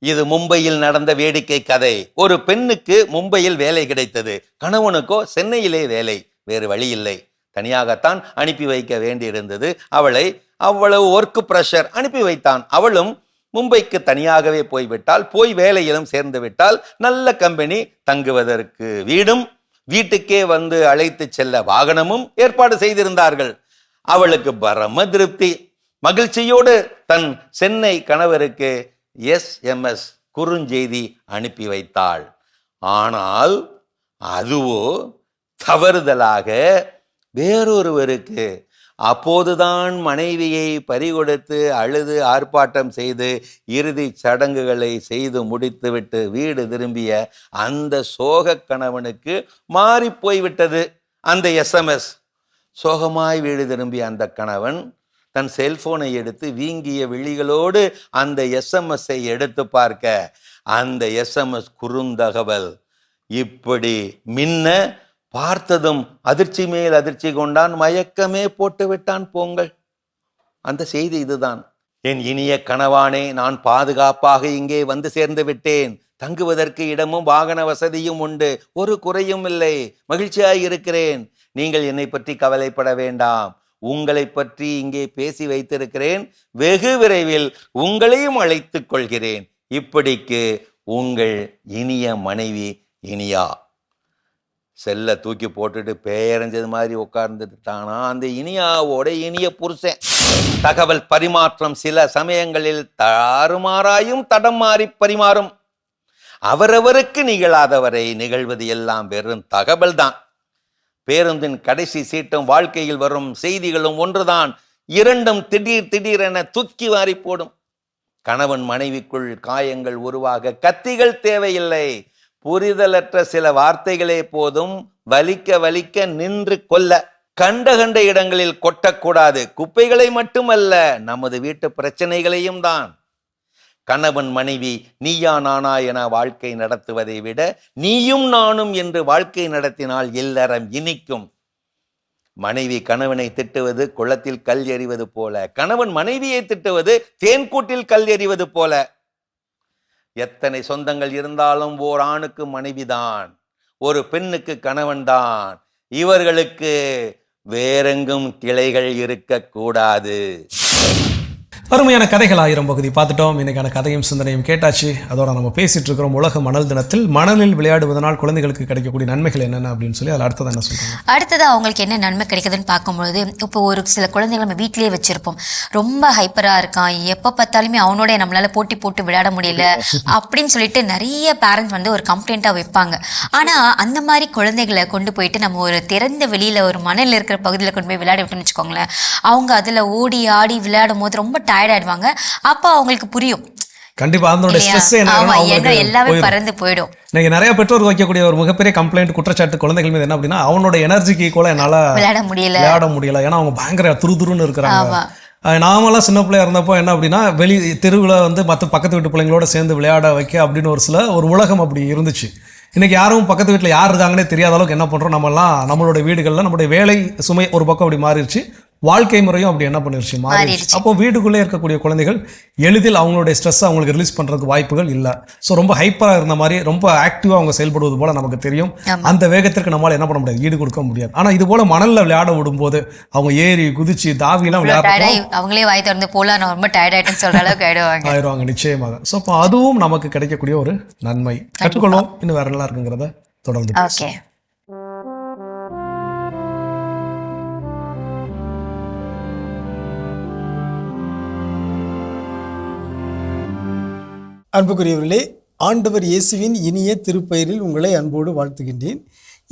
இது மும்பையில் நடந்த வேடிக்கை கதை. ஒரு பெண்ணுக்கு மும்பையில் வேலை கிடைத்தது, கணவனுக்கோ சென்னையிலே வேலை. வேறு வழி இல்லை, தனியாகத்தான் அனுப்பி வைக்க வேண்டியிருந்தது. அவளை அவ்வளவு ஒர்க் ப்ரெஷர் அனுப்பி வைத்தான். அவளும் மும்பைக்கு தனியாகவே போய்விட்டால், போய் வேலையிலும் சேர்ந்து விட்டால். நல்ல கம்பெனி, தங்குவதற்கு வீடும், வீட்டுக்கே வந்து அழைத்து செல்ல வாகனமும் ஏற்பாடு செய்திருந்தார்கள். அவளுக்கு பரம திருப்தி. மகிழ்ச்சியோடு தன் சென்னை கணவருக்கு SMS குறுஞ்செய்தி அனுப்பி வைத்தாள். ஆனால் அதுவோ தவறுதலாக வேறொருவருக்கு. அப்போதுதான் மனைவியை பறிகொடுத்து அழுது ஆர்ப்பாட்டம் செய்து இறுதி சடங்குகளை செய்து முடித்துவிட்டு வீடு திரும்பிய அந்த சோக கணவனுக்கு மாறி போய்விட்டது அந்த SMS. சோகமாய் வீடு திரும்பிய அந்த கணவன் தன் செல்போனை எடுத்து வீங்கிய விழிகளோடு அந்த SMS-ஐ எடுத்து பார்க்க, அந்த SMS குறுந்தகவல் இப்படி மின்ன பார்த்ததும் அதிர்ச்சி மேல் அதிர்ச்சி கொண்டான், மயக்கமே போட்டு விட்டான் போங்கள். அந்த செய்தி இதுதான். என் இனிய கணவானே, நான் பாதுகாப்பாக இங்கே வந்து சேர்ந்து விட்டேன். தங்குவதற்கு இடமும் வாகன வசதியும் உண்டு, ஒரு குறையும் இல்லை. மகிழ்ச்சியாய் இருக்கிறேன். நீங்கள் என்னை பற்றி கவலைப்பட வேண்டாம். உங்களை பற்றி இங்கே பேசி வைத்திருக்கிறேன். வெகு விரைவில் உங்களையும் அழைத்துக் கொள்கிறேன். இப்படிக்கு உங்கள் இனிய மனைவி இனியா. செல்ல தூக்கி போட்டுட்டு பேயறிஞ்சது மாதிரி உட்கார்ந்துட்டானா அந்த இனியாவோட இனிய புருஷன். தகவல் பரிமாற்றம் சில சமயங்களில் தாறுமாறாயும் தடம் மாறி பரிமாறும். அவரவருக்கு நிகழாதவரை நிகழ்வது எல்லாம் வெறும் தகவல் தான். பேருந்தின் கடைசி சீட்டும் வாழ்க்கையில் வரும் செய்திகளும் ஒன்றுதான். இரண்டும் திடீர் திடீரென தூக்கி வாரி போடும். கணவன் மனைவிக்குள் காயங்கள் உருவாக கத்திகள் தேவையில்லை. புரிதலற்ற சில வார்த்தைகளே போதும் வலிக்க வலிக்க நின்று கொல்ல. கண்ட இடங்களில் கொட்டக்கூடாது. குப்பைகளை மட்டுமல்ல, நமது வீட்டு பிரச்சனைகளையும் தான். கணவன் மனைவி நீயா நானா என வாழ்க்கை நடத்துவதை விட நீயும் நானும் என்று வாழ்க்கை நடத்தினால் இல்லறம் இனிக்கும். மனைவி கணவனை திட்டுவது குளத்தில் கல் எறிவது போல, கணவன் மனைவியை திட்டுவது தேன்கூட்டில் கல் எறிவது போல. எத்தனை சொந்தங்கள் இருந்தாலும் ஓர் ஆணுக்கு மனைவிதான், ஒரு பெண்ணுக்கு கணவன்தான். இவர்களுக்கு வேறெங்கும் கிளைகள் இருக்கக்கூடாது. அருமையான கதைகள் 1000 பகுதி பார்த்துட்டோம். இன்னைக்கான கதையும் சிந்தனையும் கேட்டாச்சு. அதோட நம்ம பேசிட்டு இருக்கிறோம் உலக மணல் தினத்தில் மணலில் விளையாடுவதனால் குழந்தைகளுக்கு கிடைக்கக்கூடிய நன்மைகள் என்னென்ன அப்படின்னு சொல்லி அதில் அடுத்தது என்ன சொல்றாங்க. அடுத்தது அவங்களுக்கு என்ன நன்மை கிடைக்குதுன்னு பார்க்கும்பொழுது, இப்போ ஒரு சில குழந்தைகள் நம்ம வீட்டிலேயே வச்சிருப்போம், ரொம்ப ஹைப்பரா இருக்கான், எப்போ பார்த்தாலுமே அவனோட நம்மளால போட்டி போட்டு விளையாட முடியல அப்படின்னு சொல்லிட்டு நிறைய பேரண்ட்ஸ் வந்து ஒரு கம்ப்ளைண்ட்டாக வைப்பாங்க. ஆனா அந்த மாதிரி குழந்தைகளை கொண்டு போயிட்டு நம்ம ஒரு திறந்த வெளியில ஒரு மணல் இருக்கிற பகுதியில் கொண்டு போய் விளையாட விட்டோம்னு வச்சுக்கோங்களேன், அவங்க அதுல ஓடி ஆடி விளையாடும் போது ரொம்ப ஆயிடுவாங்க. அப்ப அவங்களுக்கு புரியும் கண்டிப்பா அதோட ஸ்ட்ரெஸ் எல்லாமே பறந்து போயிடும். நீங்க நிறைய பெற்றோர் வைக்கக்கூடிய ஒரு மிகப்பெரிய கம்ப்ளைண்ட் குற்றச்சாட்டு குழந்தைகள் மீது என்ன அப்படின்னா, அவனோட எனர்ஜிக்கு கூட என்னால விளையாட முடியல, ஏன்னா அவங்க பயங்கர துருதுருன்னு இருக்கிறாங்க. நாமெல்லாம் சின்ன பிள்ளையா இருந்தப்போ என்ன அப்படின்னா, வெளி தெருவில் வந்து மற்ற பக்கத்து வீட்டு பிள்ளைங்களோட சேர்ந்து விளையாட வைக்க அப்படின்னு ஒரு உலகம் அப்படி இருந்துச்சு. இன்னைக்கு யாரும் பக்கத்து வீட்டில் யார் இருக்காங்கன்னே தெரியாத அளவுக்கு என்ன பண்றோம், நம்மலாம் நம்மளோட வீடுகளில் நம்மளுடைய வேலை சுமை ஒரு பக்கம் அப்படி மாறிடுச்சு, வாழ்க்கை முறையும் அப்படி என்ன பண்ணிருச்சு மாறிடுச்சு. அப்போ வீட்டுக்குள்ளே இருக்கக்கூடிய குழந்தைகள் எளிதில் அவங்களுடைய ஸ்ட்ரெஸ் அவங்களுக்கு ரிலீஸ் பண்றதுக்கு வாய்ப்புகள் இல்லை. ஸோ ரொம்ப ஹைப்பரா இருந்த மாதிரி ரொம்ப ஆக்டிவா அவங்க செயல்படுவது போல நமக்கு தெரியும். அந்த வேகத்திற்கு நம்மளால என்ன பண்ண முடியாது, ஈடு கொடுக்க முடியாது. ஆனா இது போல மணல்ல விளையாட விடும்போது அவங்க ஏறி குதிச்சு தாவி எல்லாம் விளையாடுறாங்க, அவங்களே வாய் திறந்து போல நான் ரொம்ப டயர்ட் ஆயிட்டேன்னு சொல்ற அளவுக்கு ஆயிடுவாங்க நிச்சயமாக. ஸோ அப்போ அதுவும் நமக்கு கிடைக்கக்கூடிய ஒரு நன்மை. கற்றுக்கொள்வோம். இன்னும் வேற நல்லா இருக்குங்கிறத தொடர்ந்து. ஓகே, அன்புக்குரியவர்களே, ஆண்டவர் இயேசுவின் இனிய திருப்பெயரில் உங்களை அன்போடு வாழ்த்துகின்றேன்.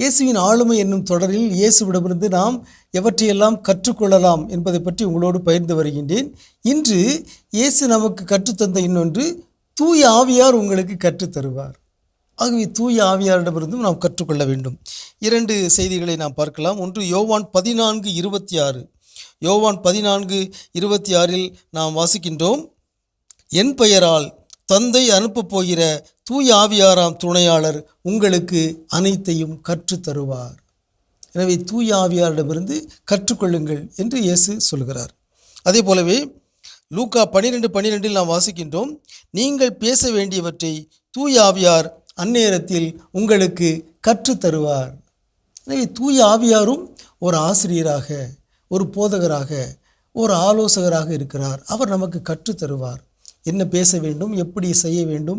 இயேசுவின் ஆளுமை என்னும் தொடரில் இயேசுவிடமிருந்து நாம் எவற்றையெல்லாம் கற்றுக்கொள்ளலாம் என்பதை பற்றி உங்களோடு பகிர்ந்து வருகின்றேன். இன்று இயேசு நமக்கு கற்றுத்தந்த இன்னொன்று, தூய ஆவியார் உங்களுக்கு கற்றுத்தருவார். ஆகவே தூய ஆவியாரிடமிருந்தும் நாம் கற்றுக்கொள்ள வேண்டும். 2 செய்திகளை நாம் பார்க்கலாம். ஒன்று யோவான் 14:26. யோவான் 14:26 நாம் வாசிக்கின்றோம், என் பெயரால் தந்தை அனுப்பப் போகிற தூய ஆவியாராம் துணையாளர் உங்களுக்கு அனைத்தையும் கற்றுத்தருவார். எனவே தூய ஆவியாரிடமிருந்து கற்றுக்கொள்ளுங்கள் என்று இயேசு சொல்கிறார். அதே போலவே லூக்கா 12:12 நாம் வாசிக்கின்றோம், நீங்கள் பேச வேண்டியவற்றை தூய ஆவியார் அந்நேரத்தில் உங்களுக்கு கற்றுத்தருவார். எனவே தூய ஆவியாரும் ஒரு ஆசிரியராக, ஒரு போதகராக, ஒரு ஆலோசகராக இருக்கிறார். அவர் நமக்கு கற்றுத்தருவார். என்ன பேச வேண்டும், எப்படி செய்ய வேண்டும்,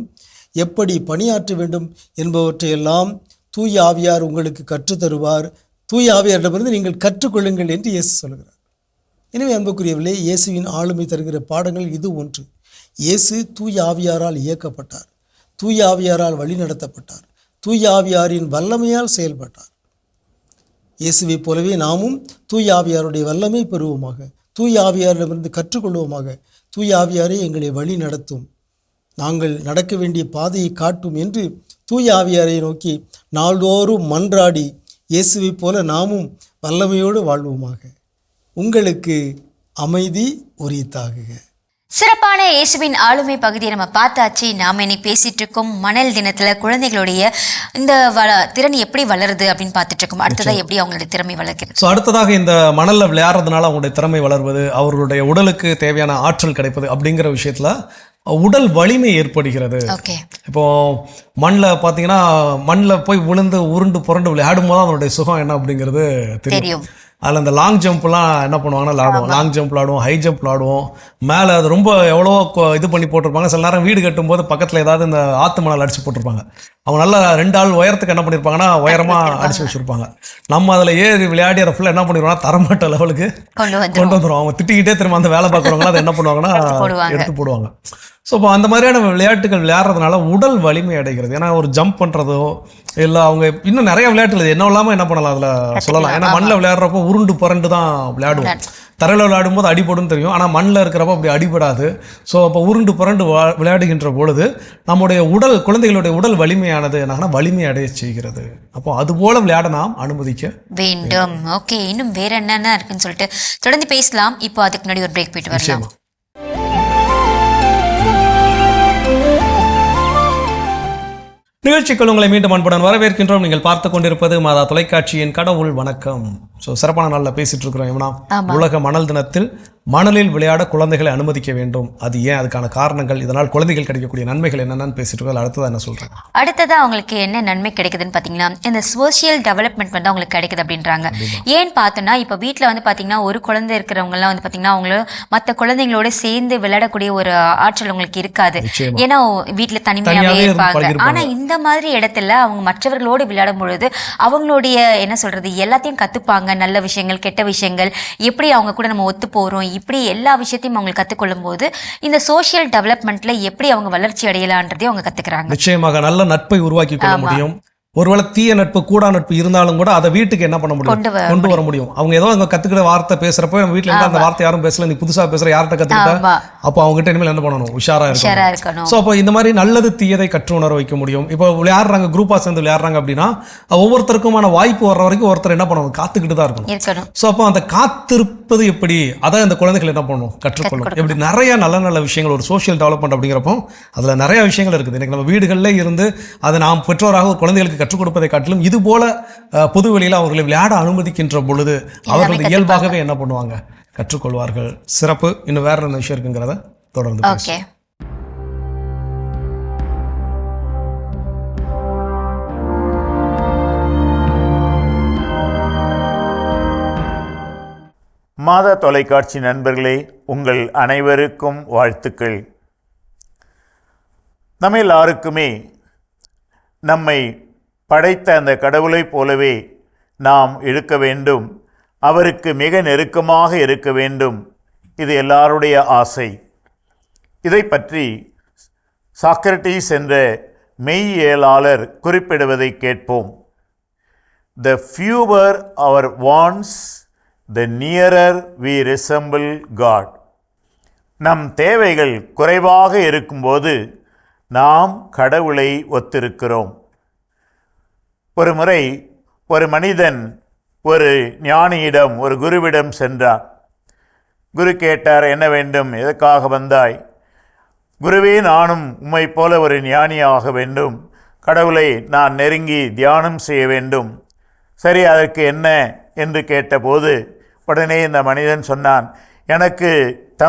எப்படி பணியாற்ற வேண்டும் என்பவற்றையெல்லாம் தூய ஆவியார் உங்களுக்கு கற்றுத்தருவார். தூய ஆவியாரிடமிருந்து நீங்கள் கற்றுக்கொள்ளுங்கள் என்று இயேசு சொல்கிறார். எனவே அன்புக்குரியவர்களே, இயேசுவின் ஆளுமை தருகிற பாடங்கள் இது ஒன்று. இயேசு தூய ஆவியாரால் இயக்கப்பட்டார், தூய ஆவியாரால் வழிநடத்தப்பட்டார், தூய ஆவியாரின் வல்லமையால் செயல்பட்டார். இயேசுவை போலவே நாமும் தூய ஆவியாருடைய வல்லமை பெறுவோமாக, தூய ஆவியாரிடமிருந்து கற்றுக்கொள்வோமாக. தூய ஆவியாரே எங்களை வழி நடத்தும், நாங்கள் நடக்க வேண்டிய பாதையை காட்டும் என்று தூய ஆவியாரை நோக்கி நாள்தோறும் மன்றாடி இயேசுவை போல நாமும் வல்லமையோடு வாழ்வோமாக. உங்களுக்கு அமைதி உரித்தாகுக. சிறப்பான இயேசுவின் ஆளுமை பகுதியை நம்ம பார்த்தாச்சு. நாம இன்னைக்கு பேசிட்டு இருக்கோம் மணல் தினத்துல குழந்தைகளுடைய இந்த திறன் எப்படி வளருது அப்படின்னு பார்த்துட்டு இருக்கோம். அடுத்ததா எப்படி அவங்களுடைய திறமை வளர்க்கிறது. ஸோ அடுத்ததாக இந்த மணல்ல விளையாடுறதுனால அவங்களுடைய திறமை வளர்வது, அவர்களுடைய உடலுக்கு தேவையான ஆற்றல் கிடைப்பது அப்படிங்கிற விஷயத்துல உடல் வலிமை ஏற்படுகிறது. இப்போ மண்ணில் பார்த்தீங்கன்னா, மண்ணில் போய் விழுந்து உருண்டு புரண்டு விளையாடும் போது அதனுடைய சுகம் என்ன அப்படிங்கிறது தெரியும். அதில் இந்த லாங் ஜம்ப்லாம் என்ன பண்ணுவாங்கன்னா விளாடுவோம், லாங் ஜம்ப் விளாடுவோம், ஹை ஜம்ப் விளாடுவோம். மேலே அது ரொம்ப எவ்வளோ இது பண்ணி போட்டிருப்பாங்க. சில நேரம் வீடு கட்டும்போது பக்கத்தில் ஏதாவது இந்த ஆற்று மணல் அடிச்சு போட்டிருப்பாங்க. அவங்க நல்லா 2 ஆள் உயரத்துக்கு என்ன பண்ணியிருப்பாங்கன்னா உயரமாக அடிச்சு வச்சுருப்பாங்க. நம்ம அதில் ஏறி விளையாடி அதை ஃபுல்லாக என்ன பண்ணிடுவோம்னா தரமாட்ட லெவலுக்கு கொண்டு வந்துடும். அவங்க திட்டிக்கிட்டே திரும்ப அந்த வேலை பார்க்குறவங்களாம் அதை என்ன பண்ணுவாங்கன்னா எடுத்து போடுவாங்க. ஸோ இப்போ அந்த மாதிரியான விளையாட்டுகள் விளையாடுறதுனால உடல் வலிமை அடைகிறது. ஏன்னா ஒரு ஜம்ப் பண்ணுறதோ இல்லை, அவங்க இன்னும் நிறைய விளையாட்டுகள் என்ன இல்லாமல் என்ன பண்ணலாம் அதில் சொல்லலாம். ஏன்னா மண்ணில் விளையாடுறப்போ உருண்டு புரண்டு தான் விளையாடுவோம். தரையில் விளையாடும்போது அடிபடும் தெரியும், ஆனால் மண்ணில் இருக்கிறப்போ அப்படி அடிபடாது. ஸோ அப்போ உருண்டு புரண்டு விளையாடுகின்ற பொழுது நம்முடைய உடல், குழந்தைகளுடைய உடல் வலிமையானது என்னன்னா வலிமை அடைய செய்கிறது. அப்போ அதுபோல விளையாட நாம் அனுமதிக்க வேண்டும். ஓகே, இன்னும் வேற என்னென்ன இருக்குன்னு சொல்லிட்டு தொடர்ந்து பேசலாம். இப்போ அதுக்கு முன்னாடி ஒரு பிரேக் போயிட்டு வரலாம். நிகழ்ச்சிக்குள் உங்களை மீண்டும் அன்புடன் வரவேற்கின்றோம். நீங்கள் பார்த்து கொண்டிருப்பது மாதா தொலைக்காட்சியின் கடவுள் வணக்கம். சிறப்பான நாளில் பேசிட்டு இருக்கிறோம். எம்னா உலக மணல் தினத்தில் மணலில் விளையாட குழந்தைகளை அனுமதிக்க வேண்டும், அது ஏன், அதுக்கான காரணங்கள், இதனால் குழந்தைகள் கிடைக்கக்கூடிய நன்மைகள் என்னென்னு பேசிட்டு இருக்கோம். அடுத்ததா என்ன சொல்றாங்க? அடுத்ததா அவங்களுக்கு என்ன நன்மை கிடைக்குதுன்னு பாத்தீங்கன்னா, இந்த சோசியல் டெவலப்மெண்ட் வந்து அவங்களுக்கு கிடைக்குது அப்படின்றாங்க. ஏன்னு பார்த்தோம்னா, இப்போ வீட்டில் வந்து பாத்தீங்கன்னா ஒரு குழந்தை இருக்கிறவங்க எல்லாம் வந்து பாத்தீங்கன்னா அவங்கள மற்ற குழந்தைங்களோட சேர்ந்து விளையாடக்கூடிய ஒரு ஆற்றல் அவங்களுக்கு இருக்காது. ஏன்னா வீட்டில் தனிமையாவே இருப்பாங்க. ஆனா இந்த மாதிரி இடத்துல அவங்க மற்றவர்களோடு விளையாடும் பொழுது அவங்களுடைய என்ன சொல்றது எல்லாத்தையும் கத்துப்பாங்க. நல்ல விஷயங்கள், கெட்ட விஷயங்கள், எப்படி அவங்க கூட நம்ம ஒத்து போறோம், இப்படி எல்லா விஷயத்தையும் அவங்க கத்துக்கொள்ளும் போது இந்த சோசியல் டெவலப்மெண்ட்ல எப்படி அவங்க வளர்ச்சி அடையலான்றதையும் அவங்க கத்துக்கிறாங்க. நிச்சயமாக நல்ல நட்பை உருவாக்கி கொள்ள முடியும். ஒருவேளை தீய நட்பு, கூடா நட்பு இருந்தாலும் கூட அதை வீட்டுக்கு என்ன பண்ண முடியும், கொண்டு வர முடியும். அவங்க ஏதோ அவங்க கத்துக்கிற வார்த்தை பேசுறப்ப நம்ம வீட்டுல அந்த வார்த்தை யாரும் பேசல, நீ புதுசா பேசுற, யார்கிட்ட கத்துக்கிட்டா, அப்போ அவங்க கிட்ட இனிமேல் என்ன பண்ணணும், உஷாரா இருக்கணும். சோ அப்போ இந்த மாதிரி நல்லது தீயதை கற்று உணர வைக்க முடியும். இப்போ விளையாடுறாங்க, குரூப்பா சேர்ந்து விளையாடுறாங்க அப்படின்னா ஒவ்வொருத்தருக்குமான வாய்ப்பு வர்ற வரைக்கும் ஒருத்தர் என்ன பண்ணணும், காத்துக்கிட்டு தான் இருக்கணும். சோ அப்போ அந்த காத்திருப்பது எப்படி, அதை அந்த குழந்தைகள் என்ன பண்ணணும், கற்றுக்கொள்ளும். இப்படி நிறைய நல்ல நல்ல விஷயங்கள், ஒரு சோசியல் டெவலப்மெண்ட் அப்படிங்கிறப்போ அதுல நிறைய விஷயங்கள் இருக்குது. இன்னைக்கு நம்ம வீடுகளில் இருந்து அதை நாம் பெற்றோராக குழந்தைகளுக்கு கற்றுக் கொடுப்பதை காட்டிலும் இது போல பொதுவெளியில் அவர்களை விளையாட அனுமதிக்கின்ற பொழுது அவர்கள் இயல்பாகவே என்ன பண்ணுவாங்க, கற்றுக்கொள்வார்கள். சிறப்பு. இன்னும் வேற என்ன விஷயம் இருக்குங்கிறத தொடர்ந்து பேசுவோம். மாதா தொலைக்காட்சி நண்பர்களே, உங்கள் அனைவருக்கும் வாழ்த்துக்கள். நம்ம எல்லாருக்குமே நம்மை படைத்த அந்த கடவுளைப் போலவே நாம் இருக்க வேண்டும், அவருக்கு மிக நெருக்கமாக இருக்க வேண்டும். இது எல்லாருடைய ஆசை. இதை பற்றி சாக்ரட்டிஸ் என்ற மெய்யியலாளர் குறிப்பிடுவதை கேட்போம். The fewer our wants, the nearer we resemble God. நம் தேவைகள் குறைவாக இருக்கும்போது நாம் கடவுளை ஒத்திருக்கிறோம். ஒரு முறை ஒரு மனிதன் ஒரு ஞானியிடம், ஒரு குருவிடம் சென்றார். குரு கேட்டார், என்ன வேண்டும், எதற்காக வந்தாய்? குருவே, நானும் உம்மை போல ஒரு ஞானியாக வேண்டும், கடவுளை நான் நெருங்கி தியானம் செய்ய வேண்டும். சரி, அதற்கு என்ன என்று கேட்டபோது உடனே இந்த மனிதன் சொன்னான், எனக்கு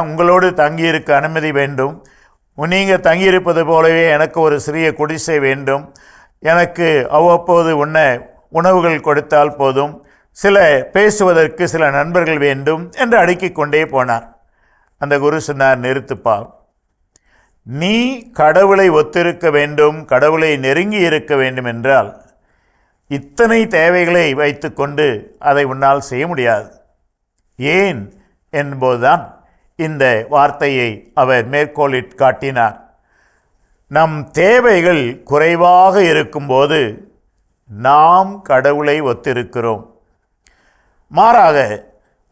உங்களோடு தங்கியிருக்க அனுமதி வேண்டும், நீங்கள் தங்கியிருப்பது போலவே எனக்கு ஒரு சிறிய குடிசை வேண்டும், எனக்கு அவ்வப்போது உணவுகள் கொடுத்தால் போதும், சில பேசுவதற்கு சில நண்பர்கள் வேண்டும் என்று அடுக்கிக் கொண்டே போனார். அந்த குரு சொன்னார், நிறுத்துப்பா, நீ கடவுளை ஒத்திருக்க வேண்டும், கடவுளை நெருங்கி இருக்க வேண்டும் என்றால் இத்தனை தேவைகளை வைத்துக்கொண்டு அதை உன்னால் செய்ய முடியாது. ஏன் என்பதுதான் இந்த வார்த்தையை அவர் மேற்கோளிட்டு காட்டினார். நம் தேவைகள் குறைவாக இருக்கும்போது நாம் கடவுளை ஒத்திருக்கிறோம். மாறாக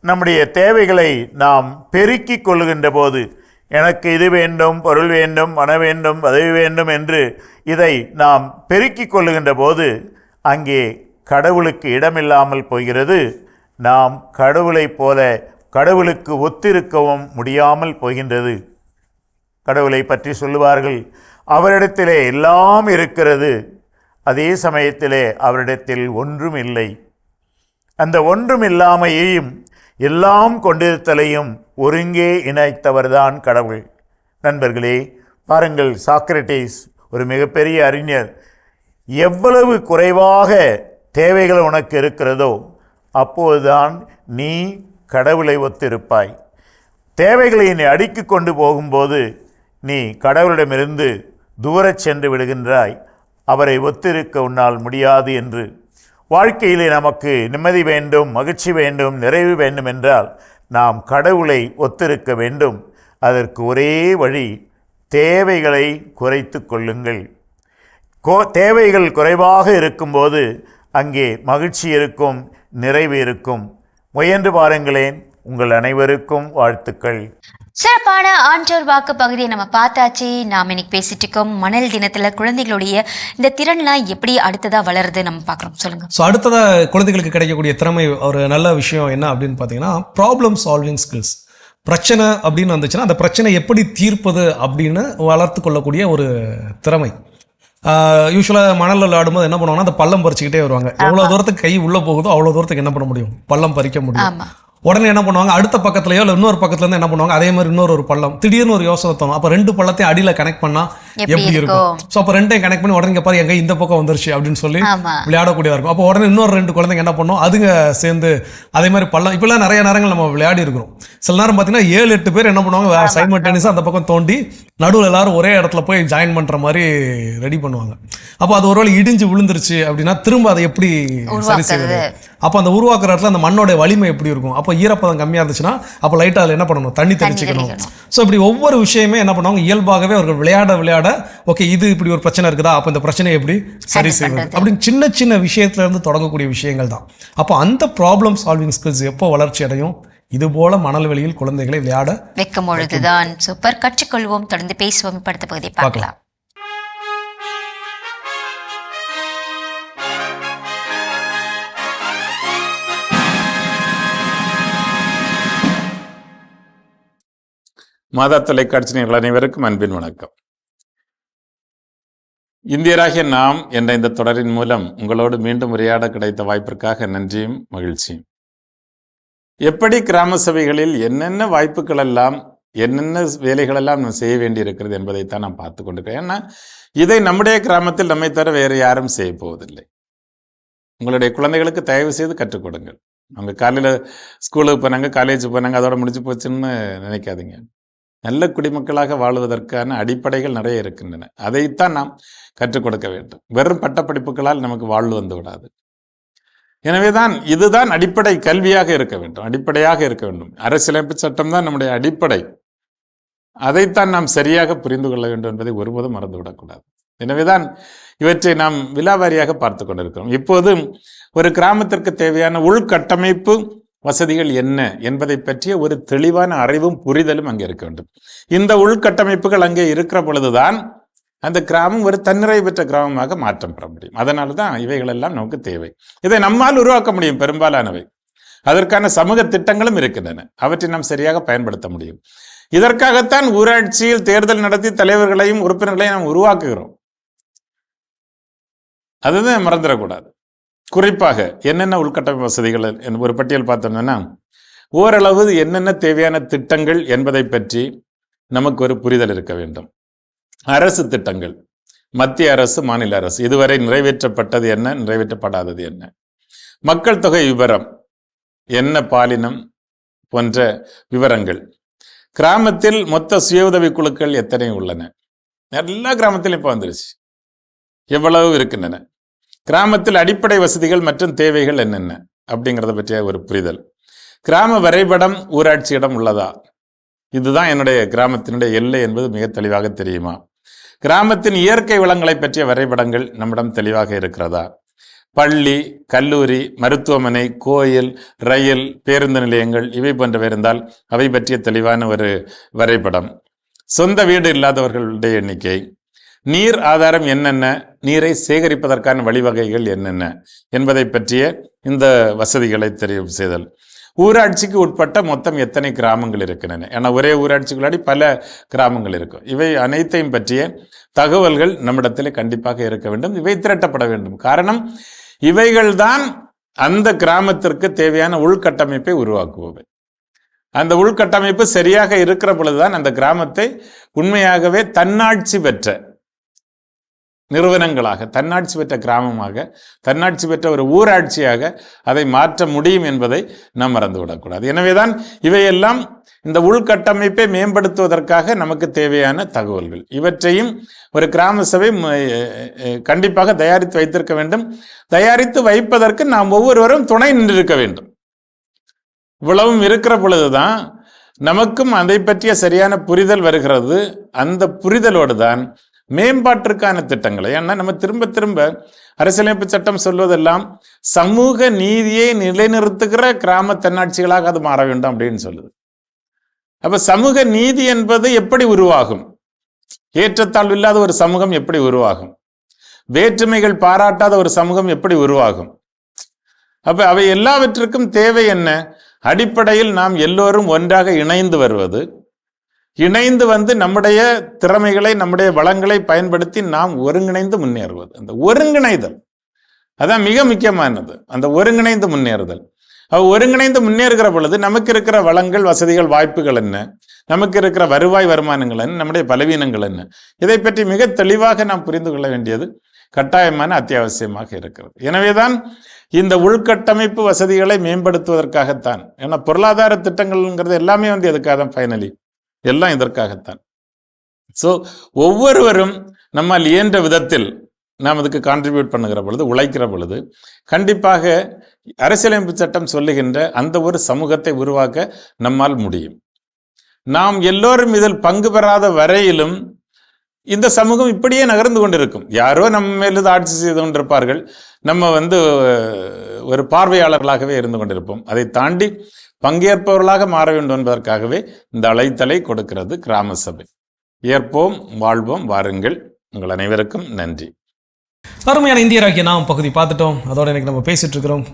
நம்முடைய தேவைகளை நாம் பெருக்கிக் கொள்கின்ற போது, எனக்கு இது வேண்டும், பொருள் வேண்டும், மனம் வேண்டும், பதவி வேண்டும் என்று இதை நாம் பெருக்கிக் கொள்ளுகின்ற போது அங்கே கடவுளுக்கு இடமில்லாமல் போகிறது. நாம் கடவுளைப் போல கடவுளுக்கு ஒத்திருக்கவும் முடியாமல் போகின்றது. கடவுளை பற்றி சொல்லுவார்கள், அவரிடத்திலே எல்லாம் இருக்கிறது, அதே சமயத்திலே அவரிடத்தில் ஒன்றும் இல்லை. அந்த ஒன்றும் இல்லாமையையும் எல்லாம் கொண்டிருத்தலையும் ஒருங்கே இணைத்தவர்தான் கடவுள். நண்பர்களே, பாருங்கள், சாக்ரட்டிஸ் ஒரு மிகப்பெரிய அறிஞர். எவ்வளவு குறைவாக தேவைகள் உனக்கு இருக்கிறதோ அப்போதுதான் நீ கடவுளை ஒத்திருப்பாய். தேவைகளை நீ அடுக்கிக் கொண்டு போகும்போது நீ கடவுளிடமிருந்து தூரச் சென்று விடுகின்றாய். அவரை ஒத்திருக்க உன்னால் முடியாது என்று. வாழ்க்கையிலே நமக்கு நிம்மதி வேண்டும், மகிழ்ச்சி வேண்டும், நிறைவு வேண்டும் என்றால் நாம் கடவுளை ஒத்திருக்க வேண்டும். அதற்கு ஒரே வழி, தேவைகளை குறைத்து கொள்ளுங்கள். தேவைகள் குறைவாக இருக்கும்போது அங்கே மகிழ்ச்சி இருக்கும், நிறைவு இருக்கும். முயன்று பாருங்களேன். உங்கள் அனைவருக்கும் வாழ்த்துக்கள். சிறப்பான ஆன்றோர் வாக்கு பகுதியை நம்ம பார்த்தாச்சு. நாம் இன்னைக்கு பேசிட்டு இருக்கோம் மணல் தினத்துல குழந்தைகளுடைய இந்த திறன்லாம் எப்படி அடுத்ததா வளருது நம்ம பார்க்குறோம். சொல்லுங்க. ஸோ அடுத்ததா குழந்தைகளுக்கு கிடைக்கக்கூடிய திறமை, ஒரு நல்ல விஷயம் என்ன அப்படின்னு பார்த்தீங்கன்னா, ப்ராப்ளம் சால்விங் ஸ்கில்ஸ். பிரச்சனை அப்படின்னு வந்துச்சுன்னா அந்த பிரச்சனை எப்படி தீர்ப்பது அப்படின்னு வளர்த்து கொள்ளக்கூடிய ஒரு திறமை. யூஸ்வலாக மணலில் விளையாடும்போது என்ன பண்ணுவாங்கன்னா அந்த பள்ளம் பறிச்சுக்கிட்டே வருவாங்க. எவ்வளோ தூரத்துக்கு கை உள்ளே போகுதோ அவ்வளோ தூரத்துக்கு என்ன பண்ண முடியும், பள்ளம் பறிக்க முடியும். உடனே என்ன பண்ணுவாங்க, அடுத்த பக்கத்துலையோ இல்லை இன்னொரு பக்கத்துலேருந்து என்ன பண்ணுவாங்க, அதே மாதிரி இன்னொரு பள்ளம், திடீர்னு ஒரு யோசனை தோணும், அப்போ 2 பள்ளத்தையும் அடியில் கனெக்ட் பண்ணால் எப்படி இருக்கும். ஸோ அப்போ 2டையும் கனெக்ட் பண்ணி உடனே பாரு எங்க இந்த பக்கம் வந்துருச்சு அப்படின்னு சொல்லி விளையாடக்கூடியதாக இருக்கும். அப்போ உடனே இன்னொரு 2 குழந்தைங்க என்ன பண்ணும், அதுங்க சேர்ந்து அதே மாதிரி பள்ளம். இப்பெல்லாம் நிறைய நேரங்கள் நம்ம விளையாடி இருக்கிறோம். சில நேரம் பார்த்தீங்கன்னா 7-8 பேர் என்ன பண்ணுவாங்க, வேற சைமல்டேனியஸாக அந்த பக்கம் தோண்டி நடுவில் எல்லாரும் ஒரே இடத்துல போய் ஜாயின் பண்ணுற மாதிரி ரெடி பண்ணுவாங்க. அப்போ அது ஒருவேளை இடிஞ்சு விழுந்துருச்சு அப்படின்னா திரும்ப அதை எப்படி சரி செய்வது? அப்போ அந்த உருவாக்குற இடத்துல அந்த மண்ணோட வலிமை எப்படி இருக்கும்? அப்போ ஈரப்பதம் கம்மியாக இருந்துச்சுன்னா அப்போ லைட்டாக அதில் என்ன பண்ணணும், தண்ணி தெளிச்சுக்கணும். ஸோ இப்படி ஒவ்வொரு விஷயமே என்ன பண்ணுவாங்க, இயல்பாகவே அவர்கள் விளையாட ஓகே இது இப்படி ஒரு பிரச்சனை இருக்குதா, அப்போ இந்த பிரச்சனையை எப்படி சரி செய்வது அப்படின்னு சின்ன சின்ன விஷயத்துல இருந்து தொடங்கக்கூடிய விஷயங்கள் தான். அப்போ அந்த ப்ராப்ளம் சால்விங் ஸ்கில்ஸ் எப்போ வளர்ச்சி அடையும், இது போல மணல்வெளியில் குழந்தைகளை விளையாட வைக்கும் பொழுதுதான். சூப்பர், கற்றுக்கொள்வோம், தொடர்ந்து பேசுவோம். அடுத்த பகுதியை பார்க்கலாம். மாதா தொலைக்காட்சி நேயர்கள் அனைவருக்கும் அன்பின் வணக்கம். இந்தியராகிய நாம் என்ற இந்த தொடரின் மூலம் உங்களோடு மீண்டும் உரையாட கிடைத்த வாய்ப்பிற்காக நன்றியும் மகிழ்ச்சியும். எப்படி கிராம சபைகளில் என்னென்ன வாய்ப்புகள் எல்லாம் என்னென்ன வேலைகளெல்லாம் நம்ம செய்ய வேண்டி இருக்கிறது என்பதைத்தான் நாம் பார்த்து கொண்டிருக்கிறோம். ஏன்னா இதை நம்முடைய கிராமத்தில் நம்மை தவிர வேறு யாரும் செய்ய போவதில்லை. உங்களுடைய குழந்தைகளுக்கு தயவு செய்து கற்றுக் கொடுங்கள். அவங்க காலையில் ஸ்கூலுக்கு போனாங்க, காலேஜ் போனாங்க, அதோட முடிஞ்சு போச்சுன்னு நினைக்காதீங்க. நல்ல குடிமக்களாக வாழ்வதற்கான அடிப்படைகள் நிறைய இருக்கின்றன. அதைத்தான் நாம் கற்றுக் கொடுக்க வேண்டும். வெறும் பட்டப்படிப்புகளால் நமக்கு வாழ்வு வந்து விடாது. எனவேதான் இதுதான் அடிப்படை கல்வியாக இருக்க வேண்டும், அடிப்படையாக இருக்க வேண்டும். அரசியலமைப்பு சட்டம் தான் நம்முடைய அடிப்படை. அதைத்தான் நாம் சரியாக புரிந்து கொள்ள வேண்டும் என்பதை ஒருபோதும் மறந்துவிடக்கூடாது. எனவேதான் இவற்றை நாம் விலாவாரியாக பார்த்து கொண்டிருக்கிறோம். இப்போது ஒரு கிராமத்திற்கு தேவையான உள்கட்டமைப்பு வசதிகள் என்ன என்பதை பற்றிய ஒரு தெளிவான அறிவும் புரிதலும் அங்கே இருக்க வேண்டும். இந்த உள்கட்டமைப்புகள் அங்கே இருக்கிற பொழுதுதான் அந்த கிராமம் ஒரு தன்னிறைவு பெற்ற கிராமமாக மாற்றம் பெற முடியும். அதனால தான் இவைகளெல்லாம் நமக்கு தேவை. இதை நம்மால் உருவாக்க முடியும் பெரும்பாலானவை. அதற்கான சமூக திட்டங்களும் இருக்கின்றன. அவற்றை நாம் சரியாக பயன்படுத்த முடியும். இதற்காகத்தான் ஊராட்சியில் தேர்தல் நடத்தி தலைவர்களையும் உறுப்பினர்களையும் நாம் உருவாக்குகிறோம். அதுதான் மறந்துடக்கூடாது. குறிப்பாக என்னென்ன உள்கட்டமைப்பு வசதிகள் ஒரு பட்டியல் பார்த்தோம்னா ஓரளவு என்னென்ன தேவையான திட்டங்கள் என்பதை பற்றி நமக்கு ஒரு புரிதல் இருக்க வேண்டும். அரசு திட்டங்கள், மத்திய அரசு, மாநில அரசு இதுவரை நிறைவேற்றப்பட்டது என்ன, நிறைவேற்றப்படாதது என்ன, மக்கள் தொகை விவரம், என்ன பாலினம் போன்ற விவரங்கள், கிராமத்தில் மொத்த சுய உதவி குழுக்கள் எத்தனை உள்ளன, எல்லா கிராமத்திலும் இப்போ வந்துருச்சு, எவ்வளவு இருக்கின்றன, கிராமத்தில் அடிப்படை வசதிகள் மற்றும் தேவைகள் என்னென்ன அப்படிங்கிறத பற்றிய ஒரு புரிதல், கிராம வரைபடம் ஊராட்சியிடம் உள்ளதா, இதுதான் என்னுடைய கிராமத்தினுடைய எல்லை என்பது மிக தெளிவாக தெரியுமா, கிராமத்தின் இயற்கை வளங்களை பற்றிய வரைபடங்கள் நம்மிடம் தெளிவாக இருக்கிறதா, பள்ளி, கல்லூரி, மருத்துவமனை, கோயில், ரயில், பேருந்து நிலையங்கள் இவை போன்றவை இருந்தால் அவை பற்றிய தெளிவான ஒரு வரைபடம், சொந்த வீடு இல்லாதவர்களுடைய எண்ணிக்கை, நீர் ஆதாரம் என்னென்ன, நீரை சேகரிப்பதற்கான வழிவகைகள் என்னென்ன என்பதை பற்றிய இந்த வசதிகளை தெரிவு செய்தல், ஊராட்சிக்கு உட்பட்ட மொத்தம் எத்தனை கிராமங்கள் இருக்கின்றன, ஏன்னா ஒரே ஊராட்சிக்குள்ளாடி பல கிராமங்கள் இருக்கும். இவை அனைத்தையும் பற்றிய தகவல்கள் நம்மிடத்தில் கண்டிப்பாக இருக்க வேண்டும். இவை திரட்டப்பட வேண்டும். காரணம் இவைகள்தான் அந்த கிராமத்திற்கு தேவையான உள்கட்டமைப்பை உருவாக்குபவை. அந்த உள்கட்டமைப்பு சரியாக இருக்கிற பொழுதுதான் அந்த கிராமத்தை உண்மையாகவே தன்னாட்சி பெற்ற நிறுவனங்களாக, தன்னாட்சி பெற்ற கிராமமாக, தன்னாட்சி பெற்ற ஒரு ஊராட்சியாக அதை மாற்ற முடியும் என்பதை நாம் மறந்துவிடக்கூடாது. எனவேதான் இவையெல்லாம் இந்த உள்கட்டமைப்பை மேம்படுத்துவதற்காக நமக்கு தேவையான தகவல்கள். இவற்றையும் ஒரு கிராம சபை கண்டிப்பாக தயாரித்து வைத்திருக்க வேண்டும். தயாரித்து வைப்பதற்கு நாம் ஒவ்வொருவரும் துணை நின்றிருக்க வேண்டும். இவ்வளவும் இருக்கிற பொழுதுதான் நமக்கும் அதை பற்றிய சரியான புரிதல் வருகிறது. அந்த புரிதலோடு தான் மேம்பாட்டிற்கான திட்டங்களை, ஏன்னா நம்ம திரும்ப திரும்ப அரசியலமைப்பு சட்டம் சொல்வதெல்லாம் சமூக நீதியை நிலைநிறுத்துகிற கிராம தன்னாட்சிகளாக அது மாற வேண்டும் அப்படின்னு சொல்லுது. அப்ப சமூக நீதி என்பது எப்படி உருவாகும்? ஏற்றத்தாழ்வு இல்லாத ஒரு சமூகம் எப்படி உருவாகும்? வேற்றுமைகள் பாராட்டாத ஒரு சமூகம் எப்படி உருவாகும்? அப்ப அவை எல்லாவற்றுக்கும் தேவை என்ன? அடிப்படையில் நாம் எல்லோரும் ஒன்றாக இணைந்து வருவது, இணைந்து வந்து நம்முடைய திறமைகளை, நம்முடைய வளங்களை பயன்படுத்தி நாம் ஒருங்கிணைந்து முன்னேறுவது. அந்த ஒருங்கிணைதல் அதான் மிக முக்கியமானது. அந்த ஒருங்கிணைந்து முன்னேறுதல். ஒருங்கிணைந்து முன்னேறுகிற பொழுது நமக்கு இருக்கிற வளங்கள், வசதிகள், வாய்ப்புகள் என்ன, நமக்கு இருக்கிற வருவாய் வருமானங்கள் என்ன, நம்முடைய பலவீனங்கள் என்ன, இதை பற்றி மிக தெளிவாக நாம் புரிந்து கொள்ள வேண்டியது கட்டாயமான அத்தியாவசியமாக இருக்கிறது. எனவேதான் இந்த உள்கட்டமைப்பு வசதிகளை மேம்படுத்துவதற்காகத்தான். ஏன்னா பொருளாதார திட்டங்கள்ங்கிறது எல்லாமே வந்து எதுக்காக தான், ஃபைனலி எல்லாம் இதற்காகத்தான். ஸோ ஒவ்வொருவரும் நம்மால் இயன்ற விதத்தில் நாம் அதுக்கு கான்ட்ரிபியூட் பண்ணுகிற பொழுது, உழைக்கிற பொழுது கண்டிப்பாக அரசியலமைப்பு சட்டம் சொல்லுகின்ற அந்த ஒரு சமூகத்தை உருவாக்க நம்மால் முடியும். நாம் எல்லோரும் இதில் பங்கு பெறாத வரையிலும் இந்த சமூகம் இப்படியே நகர்ந்து கொண்டிருக்கும். யாரோ நம்ம மேலது ஆட்சி செய்து கொண்டிருப்பார்கள், நம்ம வந்து ஒரு பார்வையாளர்களாகவே இருந்து கொண்டிருப்போம். அதை தாண்டி பங்கேற்பவர்களாக மாற வேண்டும் என்பதற்காகவே இந்த அழைத்தலை கொடுக்கிறது கிராம சபை. ஏற்போம், வாழ்வோம், வாருங்கள். உங்கள் அனைவருக்கும் நன்றி. அருமையான இந்தியராகிய நாம் பகுதி பார்த்துட்டோம். அதோட இன்னைக்கு நம்ம பேசிட்டு இருக்கிறோம்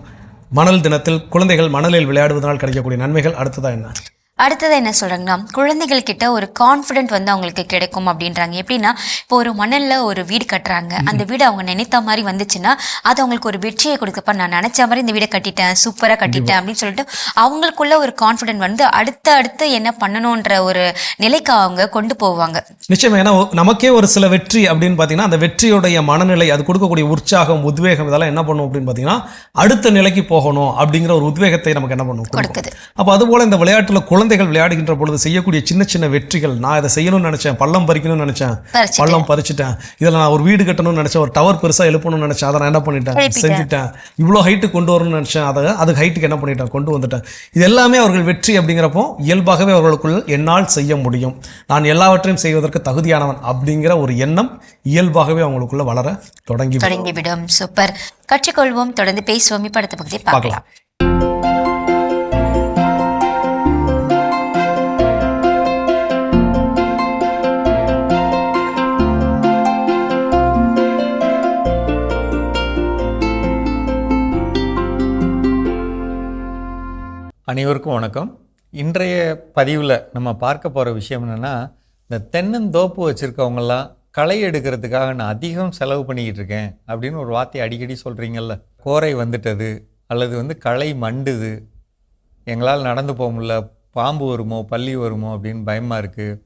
மணல் தினத்தில் குழந்தைகள் மணலில் விளையாடுவதனால் கிடைக்கக்கூடிய நன்மைகள். அடுத்ததா என்ன? அடுத்தது என்ன சொல்கிறாங்கன்னா, குழந்தைகள் கிட்ட ஒரு கான்ஃபிடென்ட் வந்து அவங்களுக்கு கிடைக்கும் அப்படின்றாங்க. எப்படின்னா, இப்போ ஒரு மணலில் ஒரு வீடு கட்டுறாங்க, அந்த வீடு அவங்க நினைத்த மாதிரி வந்துச்சுன்னா அது அவங்களுக்கு ஒரு வெற்றியை கொடுக்கப்ப, நான் நினச்ச மாதிரி இந்த வீடை கட்டிட்டேன், சூப்பராக கட்டிட்டேன் அப்படின்னு சொல்லிட்டு அவங்களுக்குள்ள ஒரு கான்ஃபிடென்ட் வந்து அடுத்து என்ன பண்ணணுன்ற ஒரு நிலைக்கு அவங்க கொண்டு போவாங்க. நிச்சயமா. ஏன்னா நமக்கே ஒரு சில வெற்றி அப்படின்னு பார்த்தீங்கன்னா, அந்த வெற்றியுடைய மனநிலை, அது கொடுக்கக்கூடிய உற்சாகம், உத்வேகம், இதெல்லாம் என்ன பண்ணும் அப்படின்னு பார்த்தீங்கன்னா, அடுத்த நிலைக்கு போகணும் அப்படிங்கிற ஒரு உத்வேகத்தை நமக்கு என்ன பண்ணும், கொடுக்குது. அப்போ அதுபோல் இந்த விளையாட்டில் குழந்தைகள் விளையாடுகின்ற பொழுது செய்யக்கூடிய சின்ன சின்ன வெற்றிகள், நான் இதை செய்யணும்னு நினைச்சேன், பள்ளம் பறிக்கணும்னு நினைச்சேன், பள்ளம் பறிச்சுட்டேன், இதில் நான் ஒரு வீடு கட்டணும்னு நினைச்சேன், ஒரு டவர் பெருசாக எழுப்பணும்னு நினைச்சேன், அதை நான் என்ன பண்ணிட்டேன், செஞ்சுட்டேன், இவ்வளோ ஹைட்டு கொண்டு வரணும்னு நினைச்சேன், அதுக்கு ஹைட்டுக்கு என்ன பண்ணிட்டேன், கொண்டு வந்துட்டேன். இது எல்லாமே அவர்கள் வெற்றி அப்படிங்கிறப்போ இயல்பாகவே அவர்களுக்குள் என்னால் செய்ய முடியும், நான் எல்லாவற்றையும் செய்வதற்கு தகுதியானவன் அப்படிங்கிற ஒரு எண்ணம் இயல்பாகவே அவங்களுக்குள்ள வளர தொடங்கிவிடும். சூப்பர். கற்றுக்கொள்வோம், தொடர்ந்து பேசுவோம். இப்ப அடுத்த பகுதியை பார்க்கலாம். அனைவருக்கும் வணக்கம். இன்றைய பதிவில் நம்ம பார்க்க போகிற விஷயம் என்னென்னா, இந்த தென்னந்தோப்பு வச்சுருக்கவங்கெல்லாம் களை எடுக்கிறதுக்காக நான் அதிகம் செலவு பண்ணிக்கிட்டு இருக்கேன் அப்படின்னு ஒரு வார்த்தை அடிக்கடி சொல்கிறீங்கல்ல. கோரை வந்துட்டது, அல்லது வந்து களை மண்டுது, எங்களால் நடந்து போக முடியல, பாம்பு வருமோ பல்லி வருமோ அப்படின்னு பயமாக இருக்குது,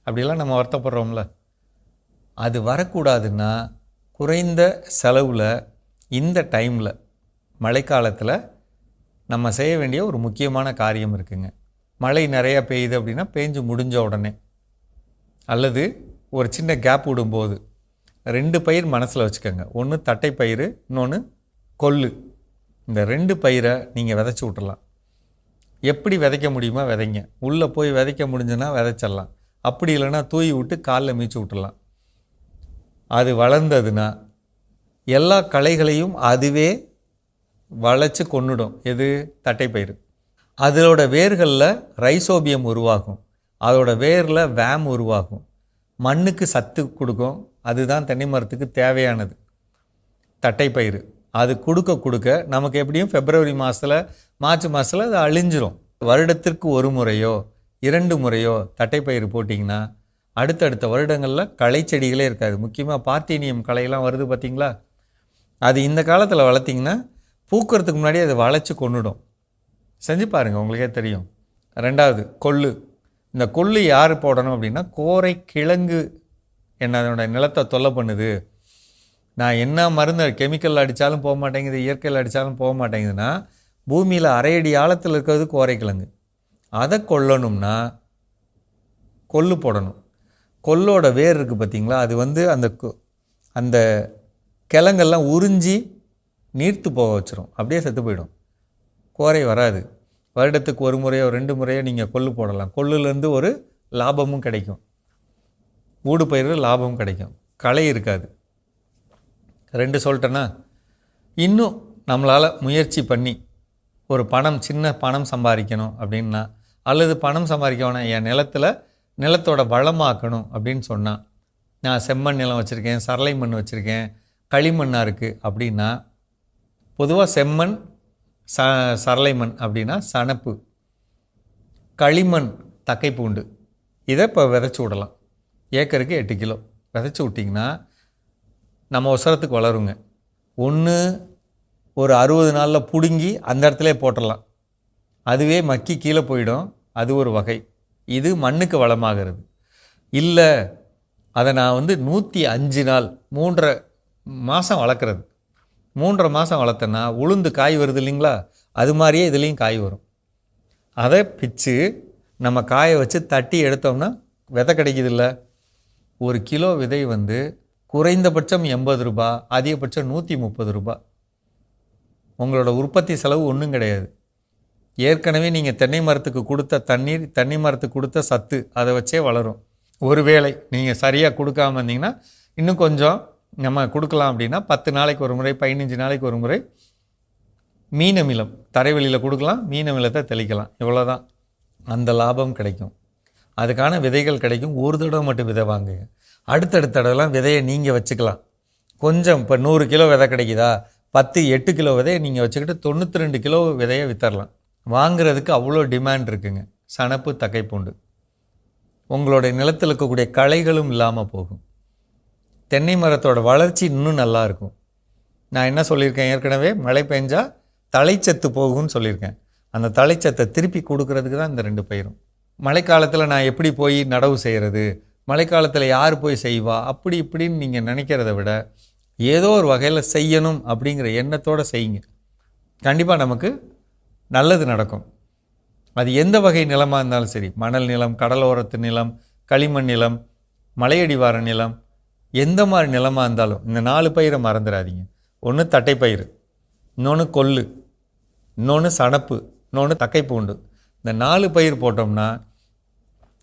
அப்படிலாம் நம்ம வருத்தப்படுறோம்ல. அது வரக்கூடாதுன்னா குறைந்த செலவில் இந்த டைமில் மழைக்காலத்தில் நம்ம செய்ய வேண்டிய ஒரு முக்கியமான காரியம் இருக்குங்க. மழை நிறையா பெய்யுது அப்படின்னா பேஞ்சு முடிஞ்ச உடனே, அல்லது ஒரு சின்ன கேப் விடும்போது 2 பயிர் மனசில் வச்சுக்கோங்க. ஒன்று தட்டைப்பயிறு, இன்னொன்று கொள்ளு. இந்த 2 பயிரை நீங்கள் விதைச்சி விட்டுறலாம். எப்படி விதைக்க முடியுமோ விதைங்க. உள்ளே போய் விதைக்க முடிஞ்சுன்னா விதைச்சிடலாம், அப்படி இல்லைன்னா தூவி விட்டு காலில் மீச்சு விட்டுடலாம். அது வளர்ந்ததுன்னா எல்லா களைகளையும் அதுவே வளைச்சி கொண்டுடும். எது? தட்டைப்பயிறு. அதோட வேர்களில் ரைசோபியம் உருவாகும், அதோட வேரில் வேம் உருவாகும், மண்ணுக்கு சத்து கொடுக்கும். அதுதான் தென்னை மரத்துக்கு தேவையானது தட்டைப்பயிறு. அது கொடுக்க நமக்கு எப்படியும் பிப்ரவரி மாதத்தில், மார்ச் மாதத்தில் அது அழிஞ்சிரும். வருடத்திற்கு 1 முறையோ 2 முறையோ தட்டைப்பயிறு போட்டிங்கன்னா அடுத்தடுத்த வருடங்களில் களை செடிகளே இருக்காது. முக்கியமாக பார்த்தீனியம் களையெல்லாம் வருது பார்த்திங்களா, அது இந்த காலத்தில் வளர்த்திங்கன்னா பூக்கிறதுக்கு முன்னாடி அதை வளைச்சி கொண்டுடும். செஞ்சு பாருங்கள், உங்களுக்கே தெரியும். 2வது கொள்ளு. இந்த கொள்ளு யார் போடணும் அப்படின்னா, கோரை கிழங்கு என்னோட நிலத்தை தொல்லை பண்ணுது, நான் என்ன மருந்து கெமிக்கல் அடித்தாலும் போக மாட்டேங்குது, இயற்கையில் அடித்தாலும் போக மாட்டேங்குதுன்னா, பூமியில் 1/2 அடி ஆழத்தில் இருக்கிறது கோரை கிழங்கு. அதை கொல்லணும்னா கொள்ளு போடணும். கொல்லோட வேர் இருக்குது பார்த்திங்களா, அது வந்து அந்த கிழங்கெல்லாம் உறிஞ்சி நீர்த்து போக வச்சிரும், அப்படியே செத்து போயிடும், கோரை வராது. வருடத்துக்கு 1 முறையோ 2 முறையோ நீங்கள் கொள்ளு போடலாம். கொள்ளுலேருந்து ஒரு லாபமும் கிடைக்கும், ஊடு பயிர் லாபமும் கிடைக்கும், களை இருக்காது. 2 சொல்லிட்டேன்னா, இன்னும் நம்மளால் முயற்சி பண்ணி ஒரு சின்ன பணம் சம்பாதிக்கணும் அப்படின்னா, அல்லது பணம் சம்பாதிக்க வேணாம், என் நிலத்தோட வளமாக்கணும் அப்படின்னு சொன்னால், நான் செம்மண் நிலம் வச்சுருக்கேன், சரளை மண் வச்சுருக்கேன், களிமண்ணாக இருக்குது அப்படின்னா, பொதுவாக செம்மண் சரளை மண் அப்படின்னா சணப்பு, களிமண் தக்கைப்பூண்டு, இதை இப்போ விதைச்சி விடலாம். ஏக்கருக்கு 8 கிலோ விதைச்சி விட்டிங்கன்னா நம்ம உசரத்துக்கு வளருங்க. ஒன்று ஒரு 60 நாளில் பிடுங்கி அந்த இடத்துல போட்டுடலாம், அதுவே மக்கி கீழே போயிடும். அது ஒரு வகை. இது மண்ணுக்கு வளமாகிறது. இல்லை அதை நான் 105 நாள் 3.5 மாதம் வளர்க்குறது. 3.5 மாதம் வளர்த்தேன்னா உளுந்து காய் வருது இல்லைங்களா, அது மாதிரியே இதுலேயும் காய் வரும். அதை பிச்சு நம்ம காய வச்சு தட்டி எடுத்தோம்னா விதை கிடைக்குதில்ல. 1 கிலோ விதை குறைந்தபட்சம் 80 ரூபா, அதிகபட்சம் 130 ரூபா. உங்களோட உற்பத்தி செலவு ஒன்றும் கிடையாது. ஏற்கனவே நீங்கள் தென்னை மரத்துக்கு கொடுத்த தண்ணீர், தென்னை மரத்துக்கு கொடுத்த சத்து, அதை வச்சே வளரும். ஒருவேளை நீங்கள் சரியாக கொடுக்காமல் இருந்தீங்கன்னா இன்னும் கொஞ்சம் நம்ம கொடுக்கலாம். அப்படின்னா 10 நாளைக்கு ஒரு முறை, 15 நாளைக்கு ஒரு முறை மீன் அமிலம் தரைவெளியில் கொடுக்கலாம், மீன் அமிலத்தை தெளிக்கலாம். இவ்வளோதான். அந்த லாபம் கிடைக்கும். அதுக்கான விதைகள் கிடைக்கும். ஒரு தடவை மட்டும் விதை வாங்குங்க. அடுத்தடுத்த தடவைலாம் விதையை நீங்கள் வச்சுக்கலாம். கொஞ்சம் இப்போ 100 கிலோ விதை கிடைக்குதா, 8 கிலோ விதையை நீங்கள் வச்சுக்கிட்டு 92 கிலோ விதையை வித்தரலாம். வாங்குறதுக்கு அவ்வளோ டிமாண்ட் இருக்குங்க. சணப்பு, தக்கைப்பூண்டு. உங்களுடைய நிலத்தில் இருக்கக்கூடிய களைகளும் இல்லாமல் போகும். தென்னை மரத்தோட வளர்ச்சி இன்னும் நல்லா இருக்கும். நான் என்ன சொல்லியிருக்கேன் ஏற்கனவே, மழை பெஞ்சால் தழைச்சத்து போகும்னு சொல்லியிருக்கேன். அந்த தழைச்சத்தை திருப்பி கொடுக்கறதுக்கு தான் இந்த 2 பயிரும். மழைக்காலத்தில் நான் எப்படி போய் நடவு செய்கிறது, மழைக்காலத்தில் யார் போய் செய்வா, அப்படி இப்படின்னு நீங்கள் நினைக்கிறத விட ஏதோ ஒரு வகையில் செய்யணும் அப்படிங்கிற எண்ணத்தோடு செய்யுங்க. கண்டிப்பாக நமக்கு நல்லது நடக்கும். அது எந்த வகை நிலமாக இருந்தாலும் சரி, மணல் நிலம், கடலோரத்து நிலம், களிமண் நிலம், மலையடிவார நிலம், எந்த மாதிரி நிலமாக இருந்தாலும் இந்த 4 பயிரை மறந்துடாதீங்க. ஒன்று தட்டைப்பயிறு, இன்னொன்று கொள்ளு, இன்னொன்று சணப்பு, இன்னொன்று தக்கைப்பூண்டு. இந்த 4 பயிர் போட்டோம்னா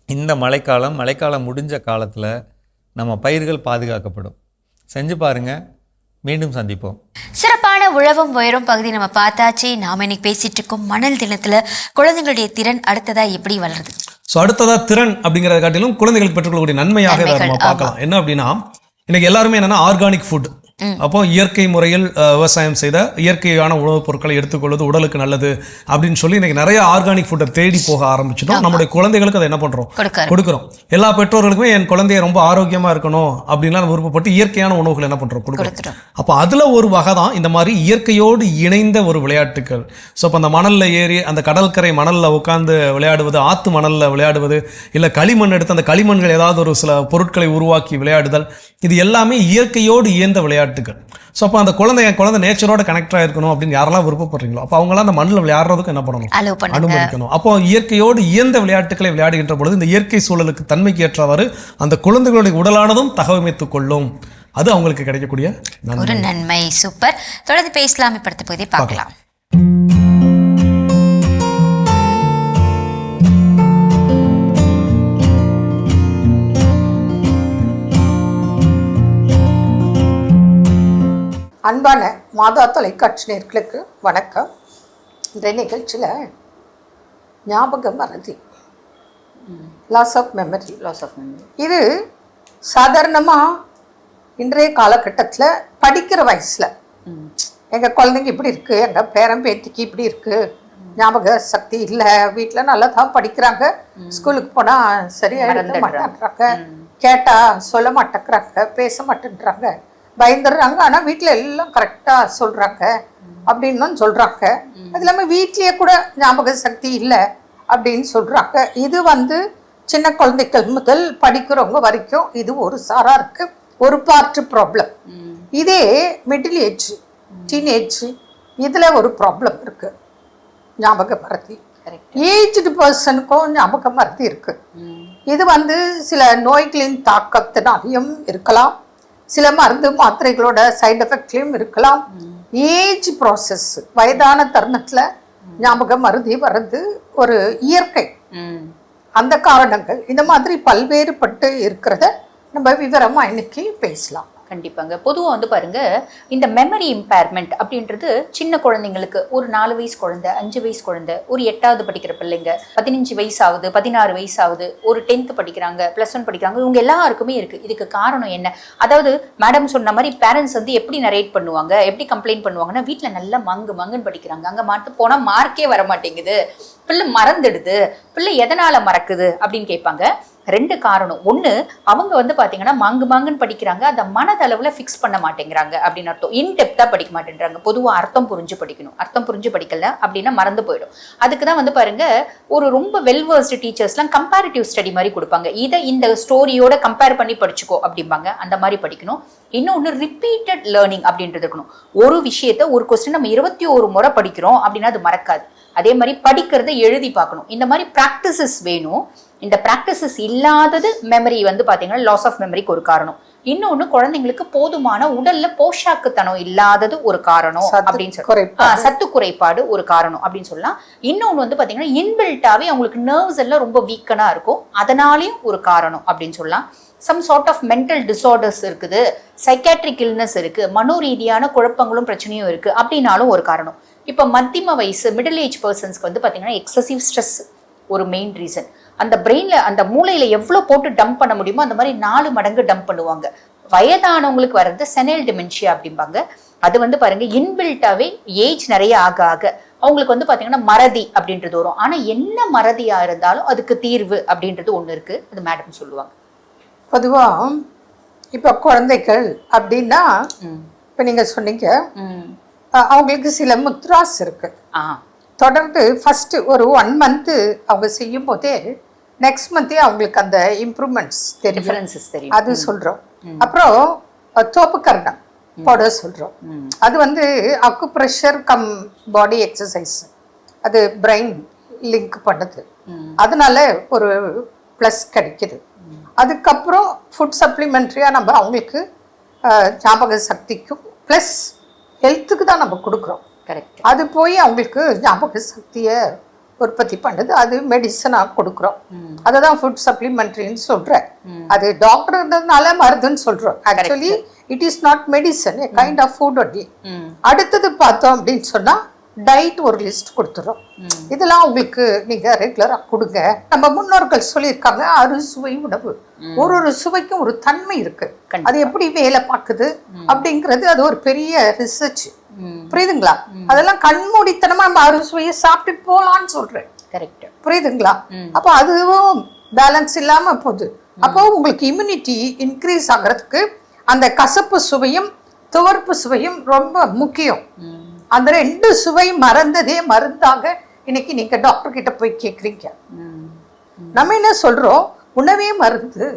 இந்த மழைக்காலம் முடிஞ்ச காலத்தில் நம்ம பயிர்கள் பாதுகாக்கப்படும். செஞ்சு பாருங்கள். மீண்டும் சந்திப்போம். சிறப்பான உழவும் உயரும் பகுதி நம்ம பார்த்தாச்சு. நாம இன்னைக்கு பேசிட்டு இருக்கோம் மணல் தினத்துல குழந்தைங்களுடைய திறன் அடுத்ததா எப்படி வளருது. ஸோ அடுத்ததா திறன் அப்படிங்கிறத காட்டிலும் குழந்தைகள் பெற்றுக்கொள்ளக்கூடிய நன்மையாக நம்ம பார்க்கலாம். என்ன அப்படின்னா, இன்னைக்கு எல்லாருமே என்னன்னா ஆர்கானிக் ஃபுட், அப்போ இயற்கை முறையில் விவசாயம் செய்த இயற்கையான உணவுப் பொருட்களை எடுத்துக்கொள்வது உடலுக்கு நல்லது அப்படின்னு சொல்லி இன்னைக்கு நிறைய ஆர்கானிக் ஃபுட்டை தேடி போக ஆரம்பிச்சிட்டோம். நம்முடைய குழந்தைகளுக்கு அதை என்ன பண்றோம், கொடுக்குறோம். எல்லா பெற்றோர்களுக்குமே என் குழந்தைய ரொம்ப ஆரோக்கியமா இருக்கணும் அப்படின்லாம் விருப்பப்பட்டு இயற்கையான உணவுகள் என்ன பண்றோம், கொடுக்குறோம். அப்போ அதுல ஒரு வகை தான் இந்த மாதிரி இயற்கையோடு இணைந்த ஒரு விளையாட்டுகள். ஸோ இப்போ அந்த மணல்ல ஏறி அந்த கடற்கரை மணல்ல உட்காந்து விளையாடுவது, ஆத்து மணல்ல விளையாடுவது, இல்லை களிமண் எடுத்து அந்த களிமண்கள் ஏதாவது ஒரு சில பொருட்களை உருவாக்கி விளையாடுதல், இது எல்லாமே இயற்கையோடு இயந்த விளையாட்டுகள். ஸோ அப்போ அந்த குழந்தை நேச்சரோட கனெக்ட் ஆகிருக்கணும் அப்படின்னு யாரெல்லாம் விருப்பப்படுறீங்களோ அப்போ அவங்களாம் அந்த மண்ணில் விளையாடுறதுக்கு என்ன பண்ணணும், அனுமதிக்கணும். அப்போ இயற்கையோடு இயந்த விளையாட்டுகளை விளையாடுகின்ற பொழுது இந்த இயற்கை சூழலுக்கு தன்மைக்கு ஏற்றவாறு அந்த குழந்தைகளுடைய உடலானதும் தகவமைத்துக் கொள்ளும். அது அவங்களுக்கு கிடைக்கக்கூடிய ஒரு நன்மை. சூப்பர். தொடர்ந்து பேசலாம். இப்ப அடுத்த பகுதியை பார்க்கலாம். அன்பான மாதா தொலைக்காட்சி நேயர்களுக்கு வணக்கம். இந்த நிகழ்ச்சியில் ஞாபக மறதி, லாஸ் ஆஃப் மெமரி, இது சாதாரணமாக இன்றைய காலகட்டத்தில் படிக்கிற வயசில் எங்கள் குழந்தைங்க இப்படி இருக்குது, எங்கள் பேரன் பேத்திக்கு இப்படி இருக்குது, ஞாபக சக்தி இல்லை, வீட்டில் நல்லா தான் படிக்கிறாங்க, ஸ்கூலுக்கு போனால் சரியாக எழுத மாட்டேன்றாங்க, கேட்டால் சொல்ல மாட்டேங்கிறாங்க, பேச மாட்டேன்றாங்க, பயந்துடுறாங்க. ஆனால் வீட்டில் எல்லாம் கரெக்டாக சொல்கிறாங்க அப்படின்னு சொல்கிறாங்க. அது இல்லாமல் வீட்லேயே கூட ஞாபக சக்தி இல்லை அப்படின்னு சொல்கிறாங்க. இது சின்ன குழந்தைகள் முதல் படிக்கிறவங்க வரைக்கும் இது ஒரு சாராருக்கு ஒரு பார்ட் ப்ராப்ளம். இதே மிடில் ஏஜ், டீனேஜ், இதில் ஒரு ப்ராப்ளம் இருக்குது, ஞாபக மறதி. ஏஜ்டு பர்சனுக்கும் ஞாபக மறதி இருக்குது. இது சில நோய்களின் தாக்கத்தினாலையும் இருக்கலாம், சில மருந்து மாத்திரைகளோட சைடு எஃபெக்ட்லையும் இருக்கலாம். ஏஜ் ப்ராசஸ், வயதான தருணத்தில் ஞாபக மறதி வர்றது ஒரு இயற்கை. அந்த காரணங்கள் இந்த மாதிரி பல்வேறுபட்டு இருக்கிறத நம்ம விவரமா இன்னைக்கு பேசலாம். கண்டிப்பாங்க. பொதுவாக பாருங்க, இந்த மெமரி இம்பேர்மெண்ட் அப்படின்றது சின்ன குழந்தைங்களுக்கு, ஒரு 4 வயசு குழந்தை, 5 வயசு குழந்தை, ஒரு 8வது படிக்கிற பிள்ளைங்க, 15 வயசாகுது, 16 வயசாகுது, ஒரு 10th படிக்கிறாங்க, +1 படிக்கிறாங்க, இவங்க எல்லாருக்குமே இருக்கு. இதுக்கு காரணம் என்ன? அதாவது மேடம் சொன்ன மாதிரி பேரண்ட்ஸ் எப்படி நரேட் பண்ணுவாங்க, எப்படி கம்ப்ளைண்ட் பண்ணுவாங்கன்னா, வீட்டில் நல்லா மங்குன்னு படிக்கிறாங்க, அங்கே மாட்டு போனால் மார்க்கே வர மாட்டேங்குது, பிள்ளை மறந்துடுது, பிள்ளை எதனால மறக்குது அப்படின்னு கேட்பாங்க. 2 காரணம். ஒன்று, அவங்க வந்து பார்த்தீங்கன்னா மாங்குன்னு படிக்கிறாங்க, அதை மனதளவில் ஃபிக்ஸ் பண்ண மாட்டேங்கிறாங்க அப்படின்னு அர்த்தம். இன்டெப்த்தாக படிக்க மாட்டேங்கிறாங்க. பொதுவாக அர்த்தம் புரிஞ்சு படிக்கணும். அர்த்தம் புரிஞ்சு படிக்கல அப்படின்னா மறந்து போயிடும். அதுக்கு தான் வந்து பாருங்க, ஒரு ரொம்ப வெல்வர்ஸ்டு டீச்சர்ஸ்லாம் கம்பேரிட்டிவ் ஸ்டடி மாதிரி கொடுப்பாங்க. இதை இந்த ஸ்டோரியோட கம்பேர் பண்ணி படிச்சுக்கோ அப்படிம்பாங்க. அந்த மாதிரி படிக்கணும். இன்னொன்று ரிப்பீட்டட் லேர்னிங் அப்படின்றது இருக்கணும். ஒரு விஷயத்த ஒரு கொஸ்டின் நம்ம 21 முறை படிக்கிறோம் அப்படின்னா அது மறக்காது. அதே மாதிரி படிக்கிறத எழுதி பார்க்கணும். இந்த மாதிரி ப்ராக்டிசஸ் வேணும். இந்த ப்ராக்டிசஸ் இல்லாதது மெமரி வந்து பார்த்தீங்கன்னா லாஸ் ஆஃப் மெமரிக்கு ஒரு காரணம். இன்னொன்று, குழந்தைங்களுக்கு போதுமான உடல்ல போஷாக்குத்தனம் இல்லாதது ஒரு காரணம் அப்படின்னு சொல்லலாம். சத்து குறைபாடு ஒரு காரணம் அப்படின்னு சொல்லலாம். இன்னொன்று வந்து பார்த்தீங்கன்னா இன்பில்ட்டாவே அவங்களுக்கு நர்வ்ஸ் எல்லாம் ரொம்ப வீக்கனா இருக்கும், அதனாலையும் ஒரு காரணம் அப்படின்னு சொல்லலாம். Some sort of mental disorders இருக்குது, சைக்காட்ரிக் இல்னஸ் இருக்கு, மனோரீதியான குழப்பங்களும் பிரச்சனையும் இருக்கு அப்படின்னாலும் ஒரு காரணம். இப்போ மத்தியம வயசு மிடில் ஏஜ் பர்சன்ஸ்க்கு வந்து பார்த்தீங்கன்னா எக்ஸசிவ் ஸ்ட்ரெஸ் ஒரு மெயின் ரீசன். அந்த பிரெயின்ல அந்த மூளையில எவ்வளோ போட்டு டம்ப் பண்ண முடியுமோ அந்த மாதிரி 4 மடங்கு டம்ப் பண்ணுவாங்க. வயதானவங்களுக்கு வர்றது செனைல் டிமென்ஷியா அப்படிம்பாங்க. அது வந்து பாருங்க இன்பில்ட்டாவே ஏஜ் நிறைய ஆக ஆக அவங்களுக்கு வந்து பார்த்தீங்கன்னா மறதி அப்படின்றது வரும். ஆனால் என்ன மறதியா இருந்தாலும் அதுக்கு தீர்வு அப்படின்றது ஒன்று இருக்கு. அது மேடம் சொல்லுவாங்க. பொதுவாக இப்போ குழந்தைகள் அப்படின்னா இப்போ நீங்கள் சொன்னீங்க அவங்களுக்கு சில முத்ராஸ் இருக்கு. தொடர்ந்து ஃபர்ஸ்ட் ஒரு 1 மந்த் அவங்க செய்யும் போதே நெக்ஸ்ட் மந்தே அவங்களுக்கு அந்த இம்ப்ரூவ்மெண்ட்ஸ் தெரியும். அது சொல்றோம். அப்புறம் தோப்பு கரணம் போட சொல்றோம். அது வந்து அக்குப்ரெஷர் கம் பாடி எக்ஸசைஸ், அது பிரெயின் லிங்க் பண்ணுது, அதனால ஒரு ப்ளஸ் கிடைக்குது. அதுக்கப்புறம் ஃபுட் சப்ளிமெண்ட்ரியாக நம்ம அவங்களுக்கு ஞாபக சக்திக்கும் ப்ளஸ் ஹெல்த்துக்கு தான் நம்ம கொடுக்குறோம். கரெக்ட். அது போய் அவங்களுக்கு ஞாபக சக்தியை உற்பத்தி பண்ணுது, அது மெடிசனாக கொடுக்குறோம். அதை தான் ஃபுட் சப்ளிமெண்ட்ரின்னு சொல்கிறேன். அது டாக்டர்ன்றதுனால மருந்துன்னு சொல்கிறோம். Actually it is not medicine, a kind of food only. அடுத்தது பார்த்தோம் அப்படின்னு சொன்னால் டயட் ஒரு லிஸ்ட் கொடுத்துறோம். இதெல்லாம் உங்களுக்கு நீங்கள் ரெகுலராக கொடுங்க. நம்ம முன்னோர்கள் சொல்லியிருக்காங்க அறுசுவை உணவு. ஒரு சுவைக்கும் ஒரு தன்மை இருக்கு, அது எப்படி வேலை பார்க்குது அப்படிங்கிறது அது ஒரு பெரிய ரிசர்ச். புரியுதுங்களா? அதெல்லாம் கண்மூடித்தனமா நம்ம அறுசுவையை சாப்பிட்டு போலான்னு சொல்றேன். கரெக்ட். புரியுதுங்களா? அப்போ அதுவும் பேலன்ஸ் இல்லாம போகுது. அப்போ உங்களுக்கு இம்யூனிட்டி இன்க்ரீஸ் ஆகிறதுக்கு அந்த கசப்பு சுவையும் துவர்ப்பு சுவையும் ரொம்ப முக்கியம். அந்த 2 சுவை மறந்ததே மருந்தாக இன்னைக்கு நீங்க டாக்டர் கிட்ட போய் கேட்குறீங்க. நம்ம என்ன சொல்றோம், உணவே மருந்து,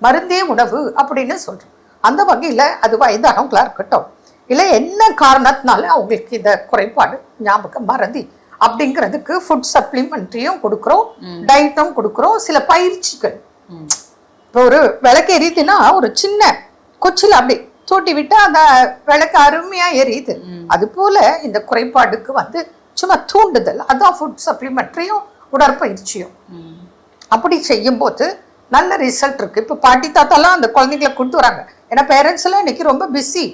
மருந்தே உணவு அப்படின்னு சொல்றோம். அந்த வகையில அது வயதானவங்களா இருக்கட்டும், இல்லை என்ன காரணத்தினால அவங்களுக்கு இந்த குறைபாடு ஞாபகம் மறதி அப்படிங்கிறதுக்கு ஃபுட் சப்ளிமெண்ட்ரியும் கொடுக்குறோம், டயட்டும் கொடுக்குறோம், சில பயிற்சிகள். இப்போ ஒரு விளக்கு எரியுதுன்னா ஒரு சின்ன கொச்சில் அப்படி தூட்டி விட்டு அந்த விளக்கு அருமையா எரியுது. அது போல இந்த குறைபாடுக்கு வந்து சும்மா தூண்டுதல், அதான் ஃபுட் சப்ளிமெண்ட்ரியும் உடற்பயிற்சியும். அப்படி செய்யும் போது நல்ல ரிசல்ட் இருக்கு. இப்போ பாட்டி தாத்தாலாம் அந்த குழந்தைங்களை கொண்டு வராங்க. ஏன்னா பேரண்ட்ஸ் எல்லாம் இன்னைக்கு ரொம்ப பிஸி,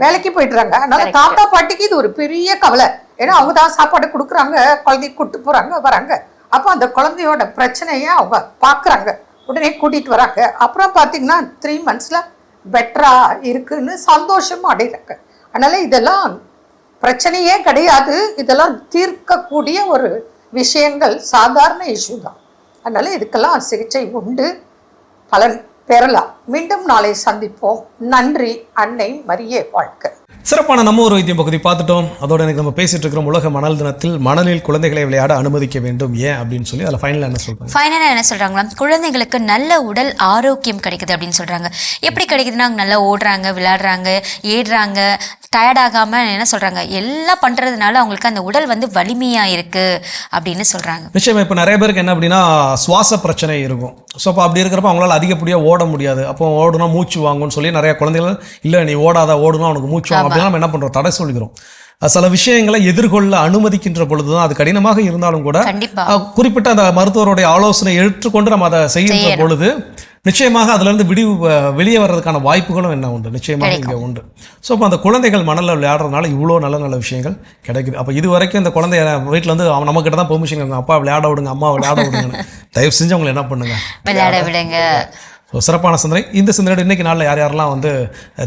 வேலைக்கு போயிடுறாங்க. அதனால தாத்தா பாட்டிக்கு இது ஒரு பெரிய கவலை. ஏன்னா அவங்க தான் சாப்பாடு கொடுக்குறாங்க, குழந்தைய கூட்டு போறாங்க வராங்க. அப்போ அந்த குழந்தையோட பிரச்சனையை அவங்க பார்க்குறாங்க, உடனே கூட்டிட்டு வராங்க. அப்புறம் பார்த்தீங்கன்னா 3 மந்த்ஸ்ல பெட்டரா இருக்குன்னு சந்தோஷமா அடைகிறாங்க. அதனால இதெல்லாம் பிரச்சனையே கிடையாது, இதெல்லாம் தீர்க்கக்கூடிய ஒரு விஷயங்கள், சாதாரண இஷ்யூ தான். அதனால இதுக்கெல்லாம் சிகிச்சை உண்டு, பலன் பெறலாம். மீண்டும் நாளை சந்திப்போம். நன்றி. அன்னை மரியே வாழ்க. சிறப்பான நம்ம ஒரு வைத்தியம் பகுதி பார்த்துட்டோம். அதோட எனக்கு நம்ம பேசிட்டு இருக்கிறோம் உலக மணல் தினத்தில் மணலில் குழந்தைகளை விளையாட அனுமதிக்க வேண்டும் ஏன் அப்படின்னு சொல்லி அதில் ஃபைனலாக என்ன சொல்றாங்க? ஃபைனலாக என்ன சொல்றாங்களா, குழந்தைங்களுக்கு நல்ல உடல் ஆரோக்கியம் கிடைக்குது அப்படின்னு சொல்றாங்க. எப்படி கிடைக்குதுன்னா நல்லா ஓடுறாங்க, விளையாடுறாங்க, ஏடுறாங்க, டயர்டாகாம என்ன சொல்றாங்க, எல்லாம் பண்றதுனால அவங்களுக்கு அந்த உடல் வந்து வலிமையா இருக்கு அப்படின்னு சொல்றாங்க. நிச்சயமா இப்போ நிறைய பேருக்கு என்ன அப்படின்னா சுவாச பிரச்சனை இருக்கும். ஸோ அப்போ அப்படி இருக்கிறப்ப அவங்களால அதிகப்படியாக ஓட முடியாது. அப்போ ஓடுனா மூச்சு வாங்கும்னு சொல்லி நிறைய குழந்தைகள் இல்லை நீ ஓடாத, ஓடுனா அவனுக்கு மூச்சு வாங்கும் அப்படின்னு நம்ம என்ன பண்ணுறோம், தடை சொல்லிக்கிறோம். சில விஷயங்களை எதிர்கொள்ள அனுமதிக்கின்ற பொழுதுதான் அது கடினமாக இருந்தாலும் கூட குறிப்பிட்ட அந்த மருத்துவருடைய ஆலோசனை ஏற்றுக்கொண்டு நம்ம அதை செய்கின்ற பொழுது நிச்சயமாக அதுலேருந்து வெளியே வர்றதுக்கான வாய்ப்புகளும் என்ன உண்டு, நிச்சயமாக இங்கே உண்டு. ஸோ அப்போ அந்த குழந்தைகள் மணலில் விளையாடுறதுனால இவ்வளோ நல்ல நல்ல விஷயங்கள் கிடைக்குது. அப்போ இது வரைக்கும் இந்த குழந்தைய வீட்டில் வந்து அவன் நம்மக்கிட்ட தான் பெர்மிஷன், அப்பா விளையாட விடுங்க, அம்மா விளையாட விடுங்க, தயவு செஞ்சு அவங்களை என்ன பண்ணுங்க, விளையாட விடுங்க. ஸோ சிறப்பான சிந்தனை. இந்த சிந்தனையோட இன்றைக்கி நாளில் யார் யாரெல்லாம் வந்து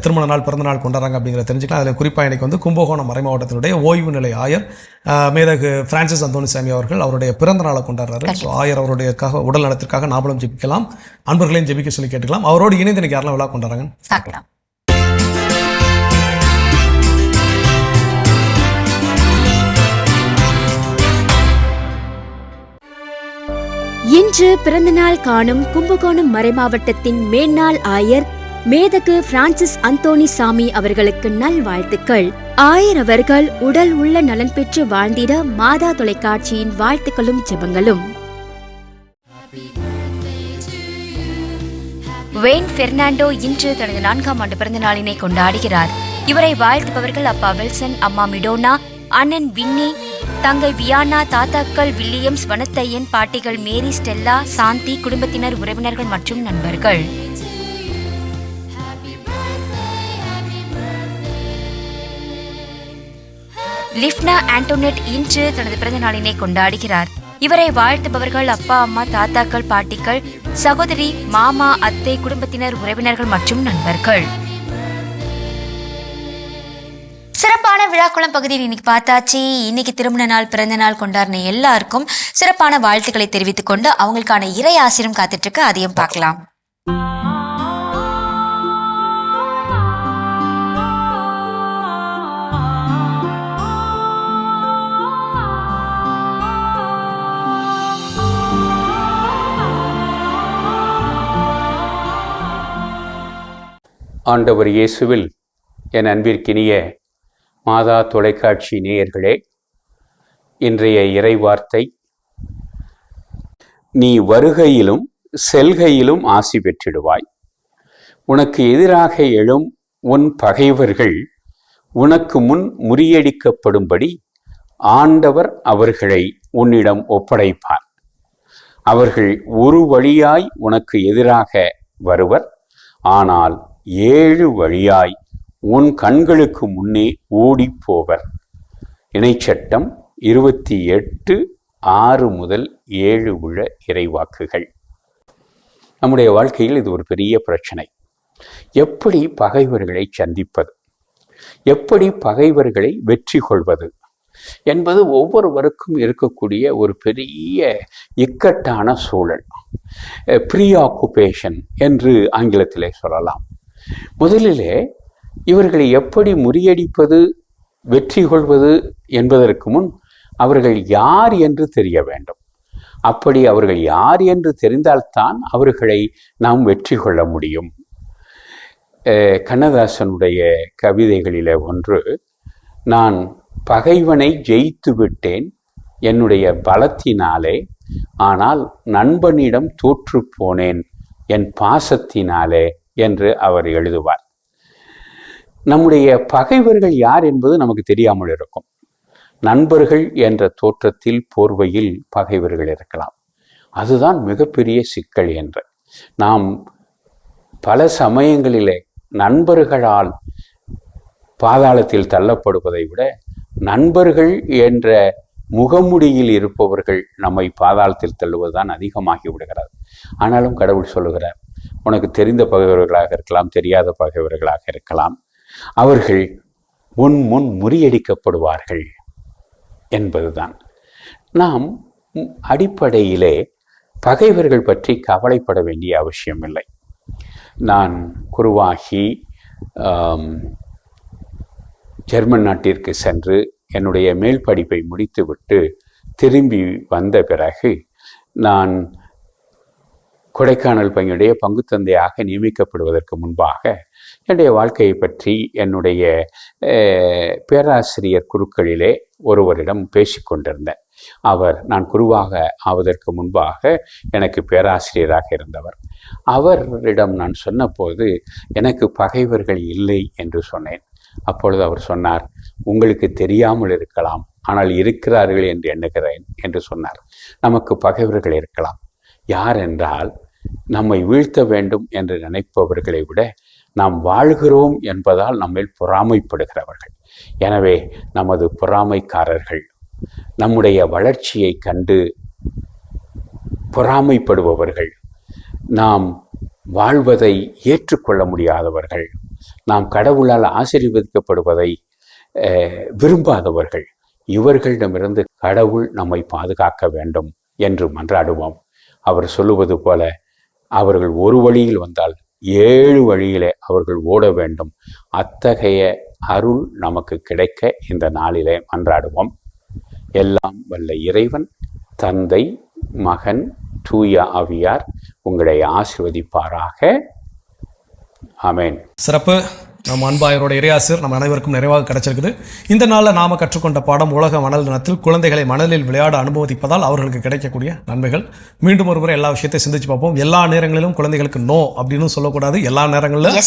திருமண நாள் பிறந்த நாள் கொண்டாடுறாங்க அப்படிங்கிறத தெரிஞ்சுக்கலாம். அதில் குறிப்பாக இன்றைக்கி வந்து கும்பகோணம் மறைமாவட்டத்தினுடைய ஓய்வு நிலை ஆயர் மேதகு பிரான்சிஸ் அந்தோனிசாமி அவர்கள் அவருடைய பிறந்த நாளை கொண்டாடுறாரு. ஸோ ஆயர் அவருடையக்காக உடல் நலத்திற்காக நாமளும் ஜெபிக்கலாம், அன்பர்களையும் ஜெபிக்க சொல்லி கேட்டுக்கலாம். அவரோடு இணைந்து இன்றைக்கி யாரெல்லாம் விழா கொண்டாடுறாங்கன்னு பார்க்கலாம். இன்று பிறந்தநாள் காணும் கும்பகோணம் மறைமாவட்டத்தின் மேன்னாள் ஆயர் மேதகு பிரான்சிஸ் அந்தோனிசாமி அவர்களுக்கு நல்வாழ்த்துக்கள். ஆயர் அவர்கள் உடல் உள்ள நலன் பெற்று வாழ்ந்திட மாதா தொலைக்காட்சியின் வாழ்த்துக்களும் ஜெபங்களும். வெயின் பெர்னாண்டோ இன்று தனது 4ஆம் ஆண்டு பிறந்த நாளினை கொண்டாடுகிறார். இவரை வாழ்த்துபவர்கள் அப்பா வில்சன், அம்மா மிடோனா, அண்ணன் வின்னி, தங்கை வியானா, தாத்தாக்கள் வில்லியம்ஸ், வனத்தையன், பாட்டிகள் மேரி, ஸ்டெல்லா, சாந்தி, குடும்பத்தினர், உறவினர்கள் மற்றும் நண்பர்கள். லிஃப்னா ஆண்டோனெட் இன்று தனது பிறந்த நாளினை கொண்டாடுகிறார். இவரை வாழ்த்துபவர்கள் அப்பா, அம்மா, தாத்தாக்கள், பாட்டிகள், சகோதரி, மாமா, அத்தை, குடும்பத்தினர், உறவினர்கள் மற்றும் நண்பர்கள். சிறப்பான விழாக்குளம் பகுதியில் இன்னைக்கு பார்த்தாச்சு. இன்னைக்கு திருமண நாள் பிறந்த நாள் கொண்டாடின எல்லாருக்கும் சிறப்பான வாழ்த்துக்களை தெரிவித்துக் கொண்டு அவங்களுக்கான இறை ஆசிரியம் காத்துட்டு இருக்கு, அதையும் பார்க்கலாம். ஆண்டவர் இயேசுவில் என் அன்பிற்கினிய மாதா தொலைக்காட்சி நேயர்களே, இன்றைய இறைவார்த்தை, நீ வருகையிலும் செல்கையிலும் ஆசி பெற்றிடுவாய். உனக்கு எதிராக எழும் உன் பகைவர்கள் உனக்கு முன் முறியடிக்கப்படும்படி ஆண்டவர் அவர்களை உன்னிடம் ஒப்படைப்பார். அவர்கள் ஒரு வழியாய் உனக்கு எதிராக வருவர், ஆனால் 7 வழியாய் உன் கண்களுக்கு முன்னே ஓடிப்போவர். இணைச்சட்டம் 28:6-7 உள்ள இறைவாக்குகள். நம்முடைய வாழ்க்கையில் இது ஒரு பெரிய பிரச்சனை. எப்படி பகைவர்களை சந்திப்பது, எப்படி பகைவர்களை வெற்றி கொள்வது என்பது ஒவ்வொருவருக்கும் இருக்கக்கூடிய ஒரு பெரிய இக்கட்டான சூழல். ப்ரீஆக்குபேஷன் என்று ஆங்கிலத்திலே சொல்லலாம். முதலிலே இவர்களை எப்படி முறியடிப்பது, வெற்றி கொள்வது என்பதற்கு முன் அவர்கள் யார் என்று தெரிய வேண்டும். அப்படி அவர்கள் யார் என்று தெரிந்தால்தான் அவர்களை நாம் வெற்றி கொள்ள முடியும். கண்ணதாசனுடைய கவிதைகளிலே ஒன்று, நான் பகைவனை ஜெயித்து விட்டேன் என்னுடைய பலத்தினாலே, ஆனால் நண்பனிடம் தோற்று போனேன் என் பாசத்தினாலே என்று அவர் எழுதுவார். நம்முடைய பகைவர்கள் யார் என்பது நமக்கு தெரியாமல் இருக்கும். நண்பர்கள் என்ற தோற்றத்தில் போர்வையில் பகைவர்கள் இருக்கலாம். அதுதான் மிகப்பெரிய சிக்கல் என்று நாம் பல சமயங்களிலே நண்பர்களால் பாதாளத்தில் தள்ளப்படுவதை விட நண்பர்கள் என்ற முகமுடியில் இருப்பவர்கள் நம்மை பாதாளத்தில் தள்ளுவதுதான் அதிகமாகி விடுகிறது. ஆனாலும் கடவுள் சொல்லுகிறார், உனக்கு தெரிந்த பகைவர்களாக இருக்கலாம், தெரியாத பகைவர்களாக இருக்கலாம், அவர்கள் உன் முன் முறியடிக்கப்படுவார்கள் என்பதுதான். நாம் அடிப்படையிலே பகைவர்கள் பற்றி கவலைப்பட வேண்டிய அவசியமில்லை. நான் குருவாகி ஜெர்மன் நாட்டிற்கு சென்று என்னுடைய மேல் படிப்பை முடித்துவிட்டு திரும்பி வந்த பிறகு நான் கொடைக்கானல் பங்குடைய பங்கு தந்தையாக நியமிக்கப்படுவதற்கு முன்பாக என்னுடைய வாழ்க்கையை பற்றி என்னுடைய பேராசிரியர் குருக்களிலே ஒருவரிடம் பேசிக்கொண்டிருந்தேன். அவர் நான் குருவாக ஆவதற்கு முன்பாக எனக்கு பேராசிரியராக இருந்தவர். அவரிடம் நான் சொன்னபோது எனக்கு பகைவர்கள் இல்லை என்று சொன்னேன். அப்பொழுது அவர் சொன்னார், உங்களுக்கு தெரியாமல் இருக்கலாம், ஆனால் இருக்கிறார்கள் என்று எண்ணுகிறேன் என்று சொன்னார். நமக்கு பகைவர்கள் இருக்கலாம். யார் என்றால், நம்மை வீழ்த்த வேண்டும் என்று நினைப்பவர்களை விட நாம் வாழ்கிறோம் என்பதால் நம்மில் பொறாமைப்படுகிறவர்கள். எனவே நமது பொறாமைக்காரர்கள், நம்முடைய வளர்ச்சியை கண்டு பொறாமைப்படுபவர்கள், நாம் வாழ்வதை ஏற்றுக்கொள்ள முடியாதவர்கள், நாம் கடவுளால் ஆசீர்வதிக்கப்படுவதை விரும்பாதவர்கள், இவர்களிடமிருந்து கடவுள் நம்மை பாதுகாக்க வேண்டும் என்று மன்றாடுவோம். அவர் சொல்லுவது போல அவர்கள் ஒரு வழியில் வந்தால் 7 வழியிலே அவர்கள் ஓட வேண்டும். அத்தகைய அருள் நமக்கு கிடைக்க இந்த நாளிலே மன்றாடுவோம். எல்லாம் வல்ல இறைவன், தந்தை, மகன், தூய ஆவியார் உங்களை ஆசீர்வதிப்பாராக. ஆமென். சிறப்பு. நம்ம அன்பாயரோட இறையாசிர் நம்ம அனைவருக்கும் நிறைவாக கிடைச்சிருக்குது. இந்த நாளில் நாம் கற்றுக்கொண்ட பாடம் உலக மணல் தினத்தில் குழந்தைகளை மணலில் விளையாட அனுமதிப்பதால் அவர்களுக்கு கிடைக்கக்கூடிய நன்மைகள். மீண்டும் ஒரு முறை எல்லா விஷயத்தையும் சிந்திச்சு பார்ப்போம். எல்லா நேரங்களிலும் குழந்தைகளுக்கு நோ அப்படின்னு சொல்லக்கூடாது, எல்லா நேரங்களிலும்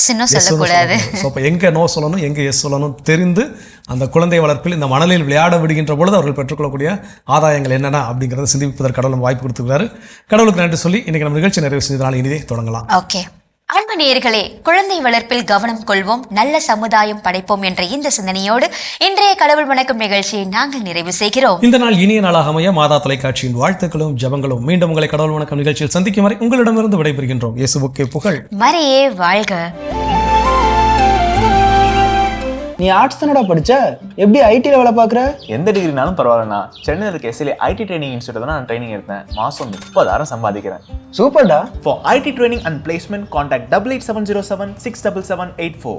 சொல்லக்கூடாது. ஸோ இப்போ எங்கே நோ சொல்லணும், எங்கே எஸ் சொல்லணும் தெரிந்து அந்த குழந்தை வளர்ப்பில் இந்த மணலில் விளையாட விடுகின்ற பொழுது அவர்கள் பெற்றுக்கொள்ளக்கூடிய ஆதாயங்கள் என்னென்ன அப்படிங்கிறத சிந்திப்பதற்கு கடவுள் வாய்ப்பு கொடுத்துருக்காரு. கடவுளுக்கு நன்றி சொல்லி இன்னைக்கு நம்ம நிகழ்ச்சி நிறைவு செஞ்சதுனால இனிதே தொடங்கலாம். ஓகே. அன்பு நேயர்களே, குழந்தை வளர்ப்பில் கவனம் கொள்வோம், நல்ல சமுதாயம் படைப்போம் என்ற இந்த சிந்தனையோடு இன்றைய கடவுள் வணக்கம் நிகழ்ச்சியை நாங்கள் நிறைவு செய்கிறோம். இந்த நாள் இனிய நாளாக அமைய மாதா தொலைக்காட்சியின் வாழ்த்துக்களும் ஜெபங்களும். மீண்டும் உங்களை கடவுள் வணக்கம் நிகழ்ச்சியில் சந்திக்கும் வரை உங்களிடமிருந்து விடைபெறுகின்றோம். இயேசுவுக்கே புகழ். மரியே வாழ்க. நீ ஆர்ட்ஸ் தானடா படிச்ச, எப்படி ஐடியில் வேலை பார்க்குற? எந்த டிகிரினாலும் பரவாயில்லண்ணா. சென்னையில் இருக்க எஸ்எல்ஏ ஐடி ட்ரைனிங் இன்ஸ்டியூட் தான் நான் ட்ரைனிங் எடுத்தேன். மாதம் 30,000 சம்பாதிக்கிறேன். சூப்பர்டா. For IT training and placement, contact 8870767784.